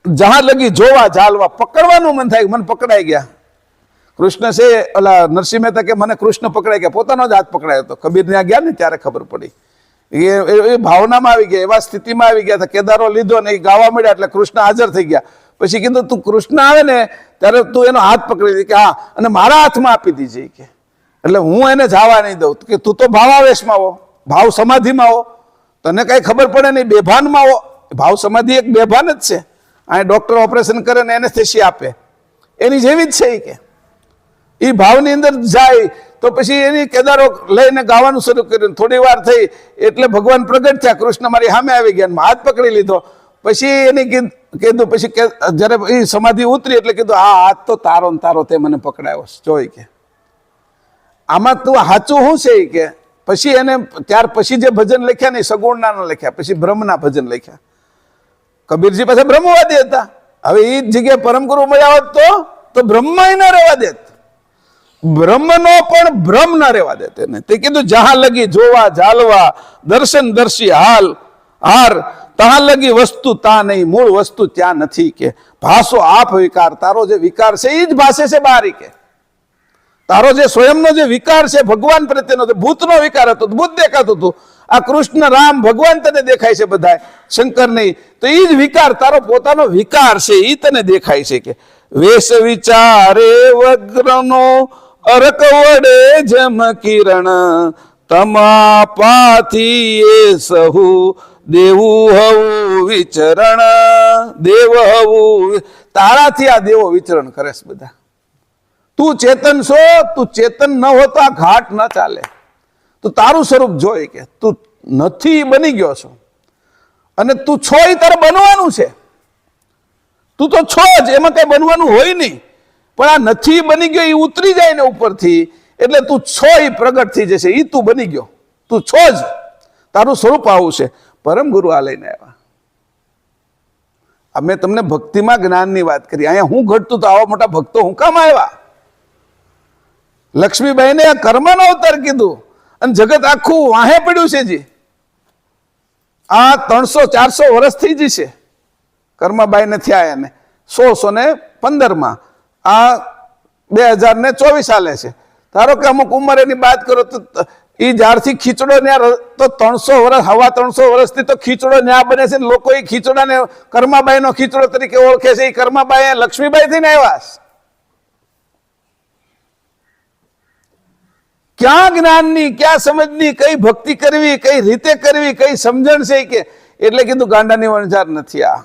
જહાં લગી જોવા જાલવા, પકડવાનું મન થાય, મને પકડાઈ ગયા. કૃષ્ણ છે ઓલા નરસિંહ મહેતા કે મને કૃષ્ણ પકડાઈ ગયા, પોતાનો જ હાથ પકડાયો હતો. કબીર ત્યાં ગયા ને ત્યારે ખબર પડી. એ ભાવનામાં આવી ગયા, એવા સ્થિતિમાં આવી ગયા. કેદારો લીધો ને એ ગાવા મળ્યા એટલે કૃષ્ણ હાજર થઈ ગયા. પછી કીધું તું કૃષ્ણ આવે ને ત્યારે તું એનો હાથ પકડી દે કે હા, અને મારા હાથમાં આપી દીધી કે એટલે હું એને જવા નહીં દઉં. કે તું તો ભાવાવેશમાં હો, ભાવ સમાધિમાં હો, તને કઈ ખબર પડે નહીં, બેભાનમાં હો. ભાવ સમાધિ એક બેભાન જ છે. અહીં ડોક્ટર ઓપરેશન કરે ને એનેસ્થેસિયા આપે, એની જેવી જ છે કે એ ભાવની અંદર જાય. તો પછી એની કેદારો લઈને ગાવાનું શરૂ કર્યું. થોડી વાર થઈ એટલે ભગવાન પ્રગટ થયા, કૃષ્ણ મારી સામે આવી ગયા, હાથ પકડી લીધો. પછી એની કીધું, પછી જયારે એ સમાધિ ઉતરી એટલે કીધું આ હાથ તો તારો ને તારો, તે મને પકડાયો જોઈ કે આમાં તું સાચું શું છે કે. પછી એને ત્યાર પછી જે ભજન લખ્યા ને સગુણના ન લખ્યા, પછી બ્રહ્મના ભજન લખ્યા. કબીરજી પાસે બ્રહ્મવાદી હતા. હવે એ જગ્યાએ પરમગુરુ મળ્યા હોત તો બ્રહ્મ ન રહેવા દેત, બ્રહ્મનો પણ ભ્રમ ન રહેવા દે તેને. તે કીધું જહાં લગી જોવા જાલવા દર્શન દર્શી હાલ હાર, તહાં લગી વસ્તુ તા નહીં મૂળ વસ્તુ ત્યાં નથી કે ભાસો આપ વિકાર. તારો જે વિકાર છે એ જ ભાષે છે બહાર કે તારો જે સ્વયંનો જે વિકાર છે ભગવાન પ્રત્યેનો, ભૂતનો વિકાર હતો, ભૂત દેખાતું હતું. આ કૃષ્ણ રામ ભગવાન તને દેખાય છે બધા, શંકર નહીં, તો એ જ વિકાર તારો પોતાનો વિકાર છે એ તને દેખાય છે કે વેશ વિચારે વગ્રનો અરક વડે જમ કિરણ, તમાપાથી એ સહુ દેવું હવું વિચરણ. દેવ હવું, તારાથી આ દેવો વિચરણ કરે છે બધા. તું ચેતન છો, તું ચેતન ન હો તો આ ઘાટ ન ચાલે. તું તારું સ્વરૂપ જોઈ કે તું નથી બની ગયો છો, અને તું છો એ તારે બનવાનું છે. તું તો છો જ, એમાં કઈ બનવાનું હોય નહીં. પણ આ નથી બની ગયો એ ઉતરી જાય ને ઉપરથી, એટલે તું છો એ પ્રગટ થઈ જશે. એ તું બની ગયો, તું છો જ, તારું સ્વરૂપ આવું છે. પરમ ગુરુ આ લઈને આવ્યા. અમે તમને ભક્તિમાં જ્ઞાનની વાત કરી. અહીંયા હું ઘટતું તો આવા મોટા ભક્તો હું કામ આવ્યા? લક્ષ્મીબાઈને આ કર્મનો અવતાર કીધું અને જગત આખું વાહે પડ્યું છે. જી આ 300-400 વર્ષ થઈ જશે કર્માબાઈ ને થયા એને. 1615 આ 2024 હાલે છે. ધારો કે અમુક ઉંમર એની વાત કરો તો એ જ્યારથી ખીચડો ન્યા તો 300 વર્ષ, 350 વર્ષથી તો ખીચડો ન્યા બને છે. લોકો એ ખીચડાને કર્માબાઈ નો ખીચડો તરીકે ઓળખે છે. એ કર્માબાઈ લક્ષ્મીબાઈ થી ને આવ્યા. ક્યાં જ્ઞાનની, ક્યાં સમજની, કઈ ભક્તિ કરવી, કઈ રીતે કરવી, કઈ સમજણ છે કે. એટલે કીધું ગાંડાની વણઝાર નથી આ.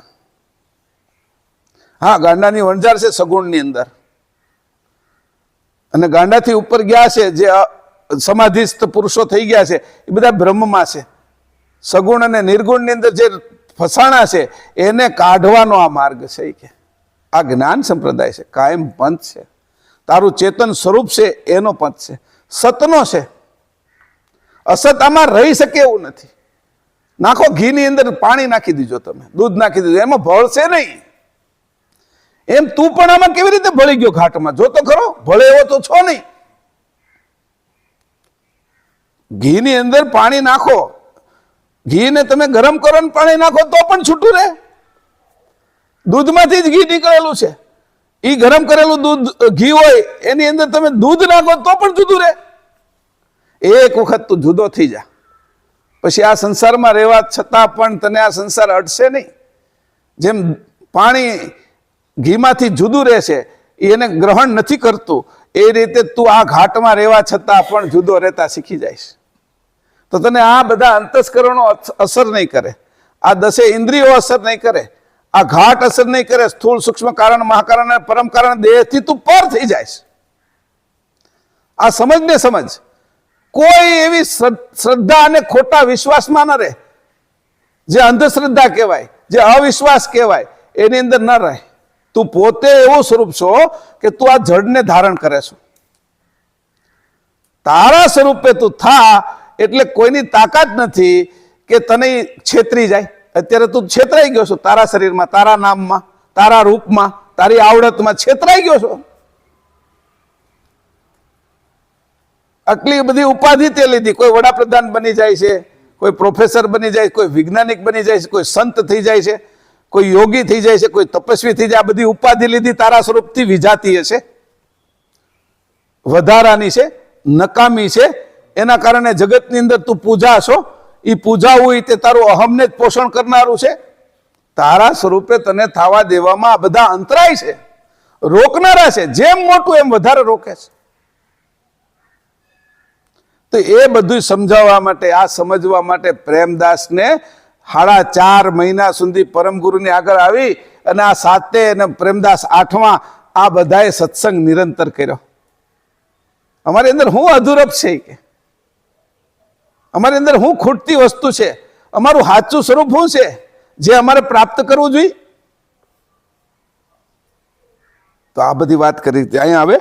હા, ગાંડાની વણઝાર છે સગુણની અંદર, અને ગાંડાથી ઉપર ગયા છે જે સમાધિસ્થ પુરુષો થઈ ગયા છે એ બધા બ્રહ્મમાં છે. સગુણ અને નિર્ગુણની અંદર જે ફસાણા છે એને કાઢવાનો આ માર્ગ છે કે આ જ્ઞાન સંપ્રદાય છે, કાયમ પંથ છે. તારું ચેતન સ્વરૂપ છે એનો પંથ છે, સતનો છે. અસત આમાં રહી શકે એવું નથી. નાખો ઘીની અંદર પાણી નાખી દીજો, તમે દૂધ નાખી દીધું, એમાં ભળશે નહીં. એમ તું પણ આમાં કેવી રીતે ભળી ગયો ઘાટમાં? જો તો ખરો, ભળે એવો તો છો નહીં. ઘીની અંદર પાણી નાખો, ઘીને તમે ગરમ કરો ને પાણી નાખો તો પણ છૂટું રહે. દૂધમાંથી જ ઘી નીકળેલું છે. એ ગરમ કરેલું દૂધ ઘી હોય એની અંદર તમે દૂધ નાખો તો પણ જુદું રહે. એક વખત તું જુદો થઈ જા, પછી આ સંસારમાં રહેવા છતાં પણ તને આ સંસાર અડશે નહીં. જેમ પાણી ઘીમાંથી જુદું રહેશે, એને ગ્રહણ નથી કરતું, એ રીતે તું આ ઘાટમાં રહેવા છતાં પણ જુદો રહેતા શીખી જઈશ. તો તને આ બધા અંતસ્કરણો અસર નહીં કરે, આ 10 ઇન્દ્રિયો અસર નહીં કરે, આ ઘાટ અસર નહીં કરે. સ્થૂળ સૂક્ષ્મ કારણ મહાકારણ અને પરમ કારણ દેહથી તું પર થઈ જાય. આ સમજને સમજ. કોઈ એવી શ્રદ્ધા અને ખોટા વિશ્વાસમાં ન રહે. જે અંધશ્રદ્ધા કહેવાય, જે અવિશ્વાસ કહેવાય, એની અંદર ન રહે. તું પોતે એવું સ્વરૂપ છો કે તું આ જડને ધારણ કરે છો. તારા સ્વરૂપે તું થા એટલે કોઈની તાકાત નથી કે તને છેતરી જાય. અત્યારે તું છેતરાઈ ગયો છો તારા શરીરમાં, તારા નામમાં, તારા રૂપમાં, તારી આવડતમાં છેતરાઈ ગયો છો. આટલી બધી ઉપાધિ તે લીધી. કોઈ વડાપ્રધાન બની જાય છે, કોઈ પ્રોફેસર બની જાય, કોઈ વૈજ્ઞાનિક બની જાય છે, કોઈ સંત થઈ જાય છે, કોઈ યોગી થઈ જાય છે, કોઈ તપસ્વી થઈ જાય. આ બધી ઉપાધિ લીધી તારા સ્વરૂપથી વિજાતીય છે, વધારાની છે, નકામી છે. એના કારણે જગતની અંદર તું પૂજા છો. એ પૂજા હોય તે તારું અહમને જ પોષણ કરનારું છે. તારા સ્વરૂપે તને થવા દેવામાં આ બધા અંતરાય છે, રોકનારા છે. જેમ મોટું એમ વધારે રોકે છે. તો એ બધું સમજાવવા માટે, આ સમજવા માટે પ્રેમદાસને 4.5 મહિના સુધી પરમગુરુની આગળ આવી અને આ 7 અને પ્રેમદાસ 8મા આ બધાએ સત્સંગ નિરંતર કર્યો. અમારી અંદર શું અધૂરપ છે કે અમારી અંદર શું ખૂટતી વસ્તુ છે, અમારું સાચું સ્વરૂપ શું છે જે અમારે પ્રાપ્ત કરવું જોઈએ. તો આ બધી વાત કરી. અહીંયા હવે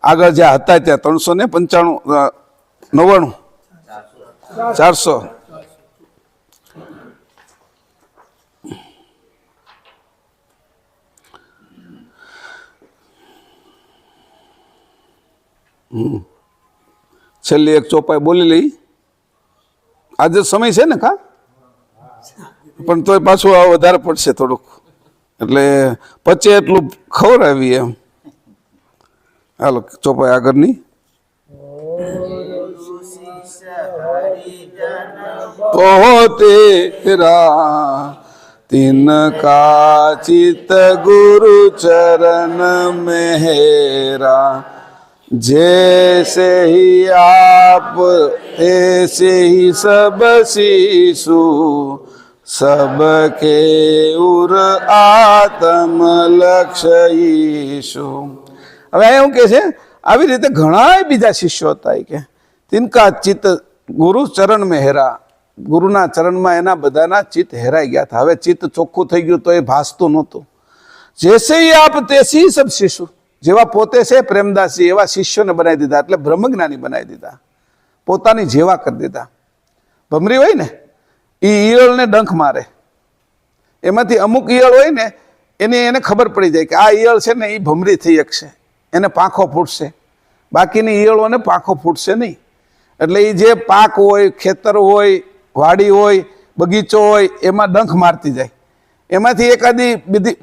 આગળ જ્યાં હતા ત્યાં 395 99 400 છેલ્લી એક ચોપાઈ બોલી લઈ. આજે સમય છે ને કા, પણ તોય પાછું વધારે પડશે થોડુંક, એટલે પચે એટલું ખવડાવી એમ. હાલો ચોપાઈ આગળની. तेरा तिनका चित गुरु चरण मेरा, जैसे ही आप ऐसे ही सब शिशु, सबके उर आत्म लक्ष्य ईशु. હવે એવું કે છે આવી રીતે ઘણા બીજા શિષ્યો હતા કે તિનકા ચિત્ત ગુરુ ચરણ મેં હેરા, ગુરુના ચરણમાં એના બધાના ચિત્ત હેરાઈ ગયા હતા. હવે ચિત્ત ચોખ્ખું થઈ ગયું તો એ ભાસતું નહોતું. જેસે આપ તેસી સબ શિશુ, જેવા પોતે છે પ્રેમદાસજી એવા શિષ્યોને બનાવી દીધા, એટલે બ્રહ્મજ્ઞાની બનાવી દીધા, પોતાની જેવા કરી દીધા. ભમરી હોય ને એ ઈયળને ડંખ મારે, એમાંથી અમુક ઈયળ હોય ને એને ખબર પડી જાય કે આ ઈયળ છે ને એ ભમરી થઈ શકશે, એને પાંખો ફૂટશે, બાકીની ઈયળોને પાંખો ફૂટશે નહીં. એટલે એ જે પાક હોય, ખેતર હોય, વાડી હોય, બગીચો હોય, એમાં ડંખ મારતી જાય. એમાંથી એકાદી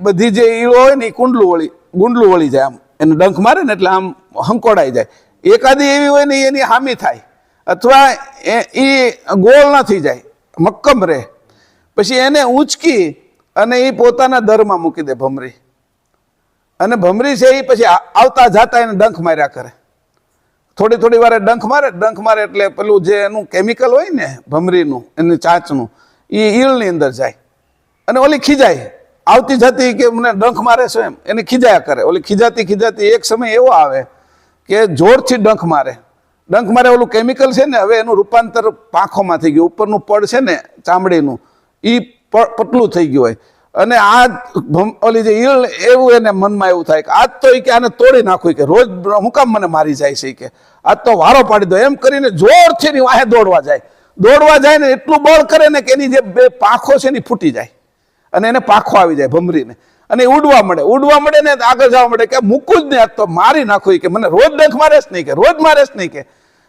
બધી જે ઈળો હોય ને એ ગુંડલું વળી જાય. આમ એને ડંખ મારે ને એટલે આમ હંકોડાઈ જાય. એકાદી એવી હોય ને એની હામી થાય, અથવા એ ગોળ ન થઈ જાય, મક્કમ રહે. પછી એને ઊંચકી અને એ પોતાના દરમાં મૂકી દે ભમરી. અને ભમરી છે એ પછી આવતા જાતા એને ડંખ માર્યા કરે. થોડી વાર ડંખ મારે એટલે પેલું જે એનું કેમિકલ હોય ને ભમરીનું, એની ચાંચનું, એ ઈળની અંદર જાય અને ઓલી ખીજાય, આવતી જતી કે મને ડંખ મારે છે એમ એને ખીજાયા કરે. ઓલી ખીજાતી એક સમય એવો આવે કે જોરથી ડંખ મારે. ઓલું કેમિકલ છે ને હવે એનું રૂપાંતર પાંખોમાં થઈ ગયું. ઉપરનું પડ છે ને ચામડીનું એ પતલું થઈ ગયું હોય, અને આ ઓલી જે ઈળ એવું એને મનમાં એવું થાય કે આજ તો કે આને તોડી નાખું, કે રોજ હું કામ મને મારી જાય છે, કે આજ તો વારો પાડી દો એમ કરીને જોરથી ની વાહે દોડવા જાય ને એટલું બળ કરે ને કે એની જે બે પાંખો છે ને ફૂટી જાય અને એને પાંખો આવી જાય ભમરીને, અને ઉડવા મળે ને આગળ જવા મળે કે મૂકું જ નહીં, આજ તો મારી નાખું, કે મને રોજ ડંખ મારે જ નહીં, કે રોજ મારે જ નહીં, કે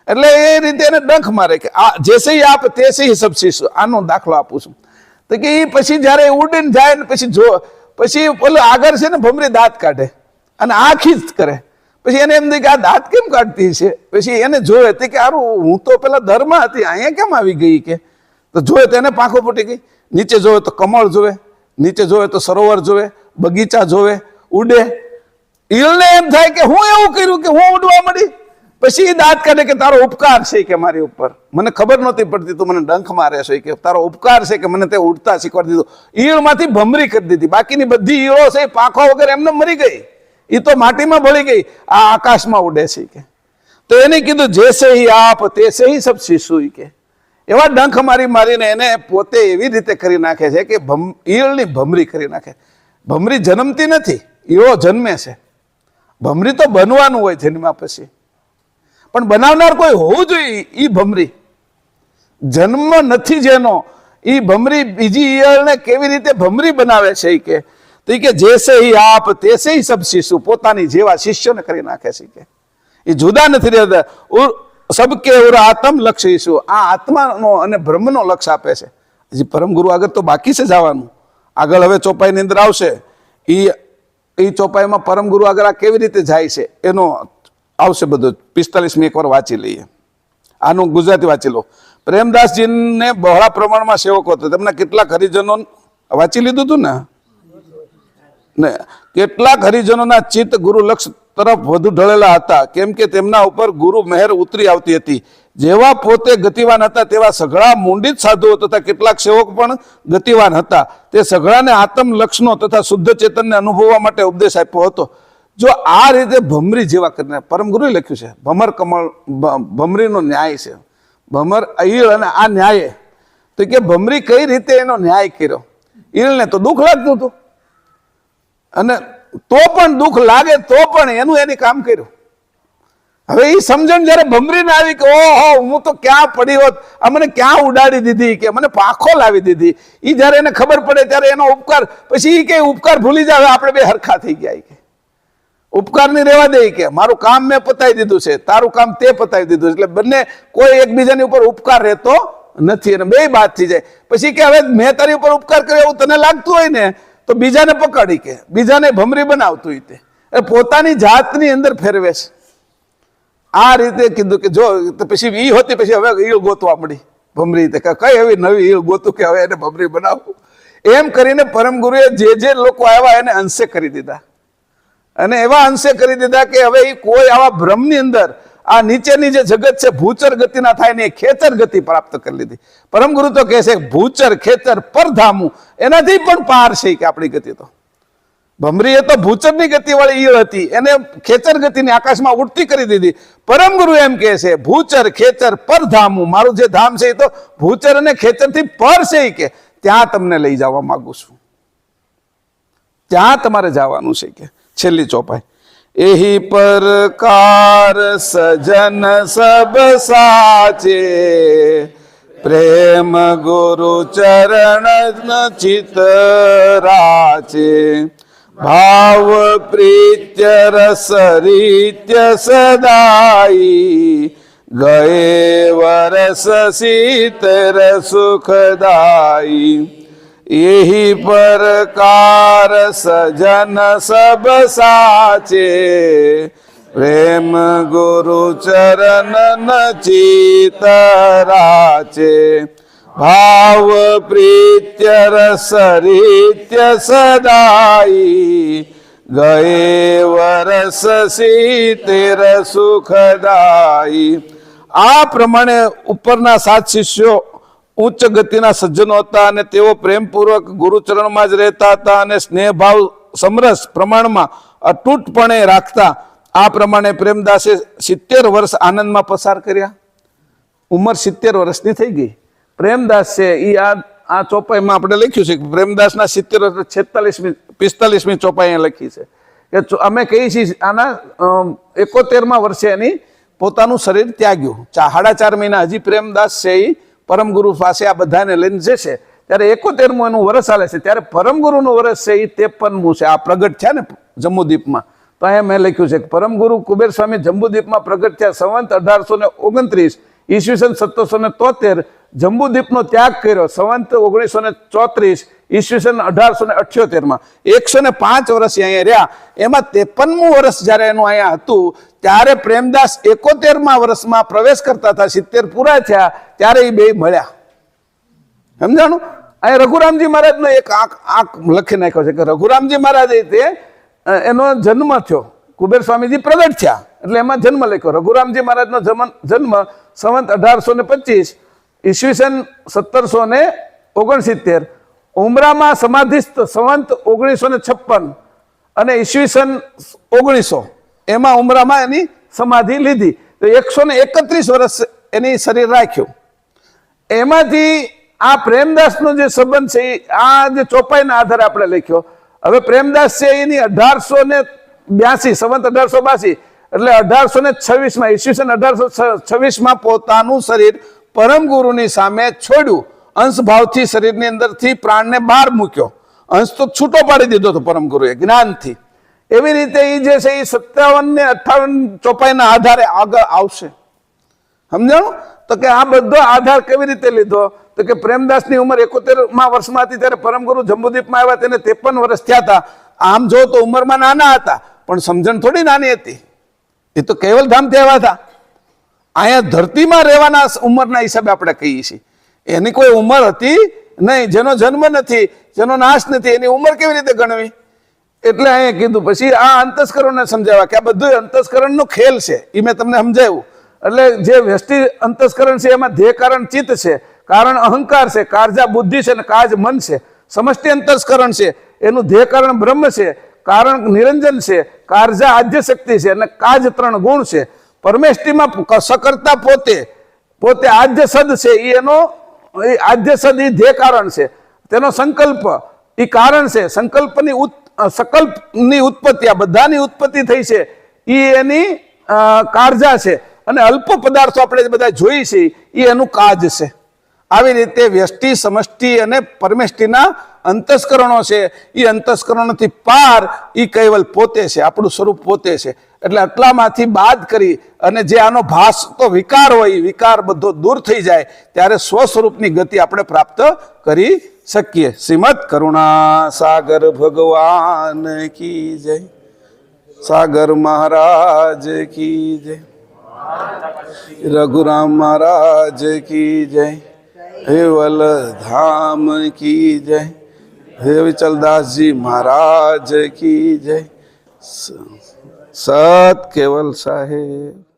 એટલે એ રીતે એને ડંખ મારે કે આ જેસે આપ તેસે સબ શીશું. આનો દાખલો આપું છું તો કે એ પછી જયારે ઉડીને જાય ને પછી પેલું આગળ છે ને ભમરી દાંત કાઢે અને આખી જ કરે. પછી એને એમ કે આ દાંત કેમ કાઢતી છે? પછી એને જોવે તે કે હારું હું તો પેલા દરમાં હતી, અહીંયા કેમ આવી ગઈ કે? તો જોવે તો એને પાંખો ફૂટી ગઈ. નીચે જોવે તો કમળ જોવે, નીચે જોવે તો સરોવર જોવે, બગીચા જોવે, ઉડે. ઈળને એમ થાય કે હું એવું કર્યું કે હું ઉડવા મળી. પછી એ દાંત કાઢે કે તારો ઉપકાર છે કે મારી ઉપર, મને ખબર નહોતી પડતી તું મને ડંખ મારે છે કે તારો ઉપકાર છે કે મને તે ઉડતા શીખવાડી દીધું. ઈળમાંથી ભમરી કરી દીધી. બાકીની બધી ઈળો છે પાંખો વગર એમને મરી ગઈ. એ તો માટીમાં ભળી ગઈ, આ આકાશમાં ઉડે છે કે. તો એને કીધું જેસે હી આપ તેસે હી સબ શીશું કે. એવા ડંખ મારીને એને પોતે એવી રીતે કરી નાખે છે કે ઈળની ભમરી કરી નાખે. ભમરી જન્મતી નથી, ઈળો જન્મે છે. ભમરી તો બનવાનું હોય જન્મ્યા પછી, પણ બનાવનાર કોઈ હોવું જોઈએ. ઈ ભમરી જન્મ નથી જેનો, ઈ ભમરી બીજી ઈયળને કેવી રીતે ભમરી બનાવે છે કે તો કે જેસે હી આપ તેસે હી સબ શીશું. પોતાની જેવા શિષ્યોને કરી નાખે છે કે એ જુદા નથી રહેતા. સબકે ઉર આત્મ લક્ષ્ય. આ આત્માનો અને બ્રહ્મનો લક્ષ્ય આપે છે. હજી પરમગુરુ આગળ તો બાકી છે જવાનું. આગળ હવે ચોપાઈની અંદર આવશે. એ ચોપાઈમાં પરમગુરુ આગળ આ કેવી રીતે જાય છે એનો આવશે બધું. 45મી એકવાર વાંચી લઈએ. આનું ગુજરાતી વાંચી લો. પ્રેમદાસજીને બહોળા પ્રમાણમાં સેવકો હતો. તેમના કેટલાક હરિજનો વાંચી લીધું હતું ને કેટલાક હરિજનોના ચિત્ત ગુરુ લક્ષ તરફ વધુ ઢળેલા હતા, કેમ કે તેમના ઉપર ગુરુ મહેર ઉતરી આવતી હતી. જેવા પોતે ગતિવાન હતા તેવા સઘળા મૂંડિત સાધુઓ તથા કેટલાક સેવક પણ ગતિવાન હતા. તે સઘળાને આત્મ લક્ષનો તથા શુદ્ધ ચેતનને અનુભવવા માટે ઉપદેશ આપ્યો હતો. જો આ રીતે ભમરી જેવા કરીને પરમગુરુએ લખ્યું છે. ભમર કમળ ભમરીનો ન્યાય છે. ભમર ઈળ અને આ ન્યાય તો કે ભમરી કઈ રીતે એનો ન્યાય કર્યો. ઈળને તો દુઃખ લાગતું હતું, અને તો પણ દુઃખ લાગે તો પણ એની કામ કર્યું. હવે એ સમજણ જયારે ભમરીને આવી કે ઓહો હું તો ક્યાં પડી હોત, આ મને ક્યાં ઉડાડી દીધી કે મને પાંખો લાવી દીધી. એ જયારે એને ખબર પડે ત્યારે એનો ઉપકાર, પછી એ કે ઉપકાર ભૂલી જાવ, આપણે બે હરખા થઈ ગયા કે ઉપકાર ની રહેવા દે કે મારું કામ મેં પતાવી દીધું છે, તારું કામ તે પતાવી દીધું. એટલે બંને કોઈ એકબીજાની ઉપર ઉપકાર રહેતો નથી અને બે બાદ થઈ જાય. પછી કે હવે મેં તારી ઉપર ઉપકાર કર્યો એવું તને લાગતું હોય ને તો બીજાને પકડી કે બીજાને ભમરી બનાવતું તે પોતાની જાતની અંદર ફેરવે છે. આ રીતે કીધું કે જો પછી ઈ હોતી પછી હવે ઈળ ગોતવા મળી ભમરી. કઈ એવી નવી ઈળ ગોતું કે હવે એને ભમરી બનાવવું. એમ કરીને પરમગુરુએ જે લોકો આવ્યા એને અંશે કરી દીધા, અને એવા અંશે કરી દીધા કે હવે એ કોઈ આવા ભ્રમની અંદર આ નીચેની જે જગત છે ભૂચર ગતિ ના થાય ને ખેચર ગતિ પ્રાપ્ત કરી લીધી. પરમગુરુ તો કહે છે ભૂચર ખેચર પરધામું, એનાથી પણ પાર છે કે આપણી ગતિ. તો ભમરી એ તો ભૂચરની ગતિ વાળી ઈળ હતી, એને ખેચર ગતિની આકાશમાં ઉડતી કરી દીધી. પરમગુરુ એમ કહે છે ભૂચર ખેચર પરધામું, મારું જે ધામ છે એ તો ભૂચર અને ખેચર થી પર છે કે ત્યાં તમને લઈ જવા માંગુ છું, ત્યાં તમારે જવાનું છે કે. છેલ્લી ચોપાઈ. એહી પરકાર સજન સબ સાચે, પ્રેમ ગુરુ ચરણ ચિત રાચે, ભાવ પ્રીત્ય રસ રીત્ય સદાઈ, ગયે વરસ શીતર સુખદાઈ. यही प्रकार सजन सब साचे, प्रेम गुरु चरण चित राचे, भाव प्रीत्य रस रीत्य सदाई, गए वरस शीतेर सुखदाई. આ પ્રમાણે ઉપરના 7 શિષ્યો ઉચ્ચ ગતિના સજ્જનો હતા અને તેઓ પ્રેમપૂર્વક ગુરુચરણમાં જ રહેતા હતા અને સ્નેહભાવ સમરસ પ્રમાણમાં અતૂટપણે રાખતા. આ પ્રમાણે પ્રેમદાસે 70 વર્ષ આનંદમાં પસાર કર્યા. ઉંમર 70 વર્ષની થઈ ગઈ. પ્રેમદાસ છે એ આ ચોપાઈમાં આપણે લખ્યું છે કે પ્રેમદાસના 70 વર્ષ 45મી ચોપાઈ લખી છે કે અમે કહીએ છીએ આના 71મા વર્ષે એની પોતાનું શરીર ત્યાગ્યું. 4.5 મહિના હજી પ્રેમદાસ છે એ પરમગુરુ પાસે આ બધાને લઈને જશે ત્યારે 71મું એનું વર્ષ ચાલે છે. ત્યારે પરમગુરુનું વર્ષ છે એ 53મું છે. આ પ્રગટ થયા ને જમ્મુદ્વીપમાં તો અહીંયા મેં લખ્યું છે કે પરમગુરુ કુબેર સ્વામી જંબુદ્વીપમાં પ્રગટ થયા સંવંત 1829 ઈસવીસન 1773 જંબુદ્વીપનો ત્યાગ કર્યો સંવંત 1934 ઈસવીસન 1878 105 વર્ષ અહીંયા રહ્યા. એમાં 53મું વર્ષ જ્યારે એનું અહીંયા હતું ત્યારે પ્રેમદાસ 71મા વર્ષમાં પ્રવેશ કરતા હતા, 70 પૂરા થયા ત્યારે એ બે મળ્યા. સમજાણું? અહીંયા રઘુરામજી મહારાજનો એક આંક લખી નાખ્યો છે કે રઘુરામજી મહારાજ એનો જન્મ થયો, કુબેર સ્વામીજી પ્રગટ થયા એટલે એમાં જન્મ લખ્યો. રઘુરામજી મહારાજનો જન્મ સંવંત 1825 ઈસવીસન 1769 ઉમરામાં સમાધિસ્થ સંવંત 1956 અને ઈસવીસન 1900 એમાં ઉમરામાં એની સમાધિ લીધી. તો 131 વર્ષ એની શરીર રાખ્યું. એમાંથી આ પ્રેમદાસનો જે સંબંધ છે આ જે ચોપાઈના આધારે આપણે લખ્યો. હવે પ્રેમદાસ છે એની 1882 સંવંત 1882 એટલે 1826 ઈસવીસન 1826 પોતાનું શરીર પરમ ગુરુની સામે છોડ્યું. અંશ ભાવથી શરીરની અંદરથી પ્રાણને બહાર મૂક્યો. અંશ તો છૂટો પાડી દીધો હતો પરમ ગુરુએ જ્ઞાનથી. એવી રીતે એ જે છે એ 57 ને 58 ચોપાઈના આધારે આગળ આવશે. સમજાણું? તો કે આ બધો આધાર કેવી રીતે લીધો? તો કે પ્રેમદાસની ઉંમર 71મા વર્ષમાં હતી ત્યારે પરમગુરુ જંબુદ્વીપમાં આવ્યા, તેને 53 વર્ષ થયા હતા. આમ જો તો ઉંમરમાં નાના હતા પણ સમજણ થોડી નાની હતી. એ તો કેવલધામથી આવ્યા હતા. અહીંયા ધરતીમાં રહેવાના ઉંમરના હિસાબે આપણે કહીએ છીએ. એની કોઈ ઉંમર હતી નહીં. જેનો જન્મ નથી, જેનો નાશ નથી, એની ઉંમર કેવી રીતે ગણવી? એટલે અહીંયા કીધું. પછી આ અંતસ્કરણને સમજાવ્યા કે આ બધું અંતસ્કરણનો ખેલ છે. એ મેં તમને સમજાવ્યું. એટલે જે વ્યષ્ટિ અંતસ્કરણ છે એમાં ધ્યેય કારણ ચિત્ત છે, કારણ અહંકાર છે, કારજા બુદ્ધિ છે અને કાજ મન છે. સમષ્ટિ અંતસ્કરણ છે એનું ધ્યેય કારણ બ્રહ્મ છે, કારણ નિરંજન છે, કારજા આદ્ય શક્તિ છે અને કાજ 3 ગુણ છે. પરમેષ્ટિમાં સકર્તા પોતે આદ્ય સદ છે. એનો આદ્ય સદ એ ધ્યેય કારણ છે. તેનો સંકલ્પ એ કારણ છે. સંકલ્પની ઉત્પત્તિ, આ બધાની ઉત્પત્તિ થઈ છે એ એની કારજા છે. અને અલ્પ પદાર્થો આપણે બધા જોઈ છે એ એનું કાજ છે. આવી રીતે વ્યષ્ટિ, સમષ્ટિ અને પરમેષ્ટિના અંતસ્કરણો છે. એ અંતસ્કરણોથી પાર એ કૈવલ પોતે છે, આપણું સ્વરૂપ પોતે છે. એટલે આટલામાંથી બાદ કરી અને જે આનો ભાસ તો વિકાર હોય, વિકાર બધો દૂર થઈ જાય ત્યારે સ્વસ્વરૂપની ગતિ આપણે પ્રાપ્ત કરી શકીએ. શ્રીમદ કરુણા સાગર ભગવાન કી જય, સાગર મહારાજ કી જય, રઘુરામ મહારાજ કી જય, હેવલ ધામ કી જય, હે વિચલદાસજી મહારાજ કી જય. સત કેવલ સાહેબ.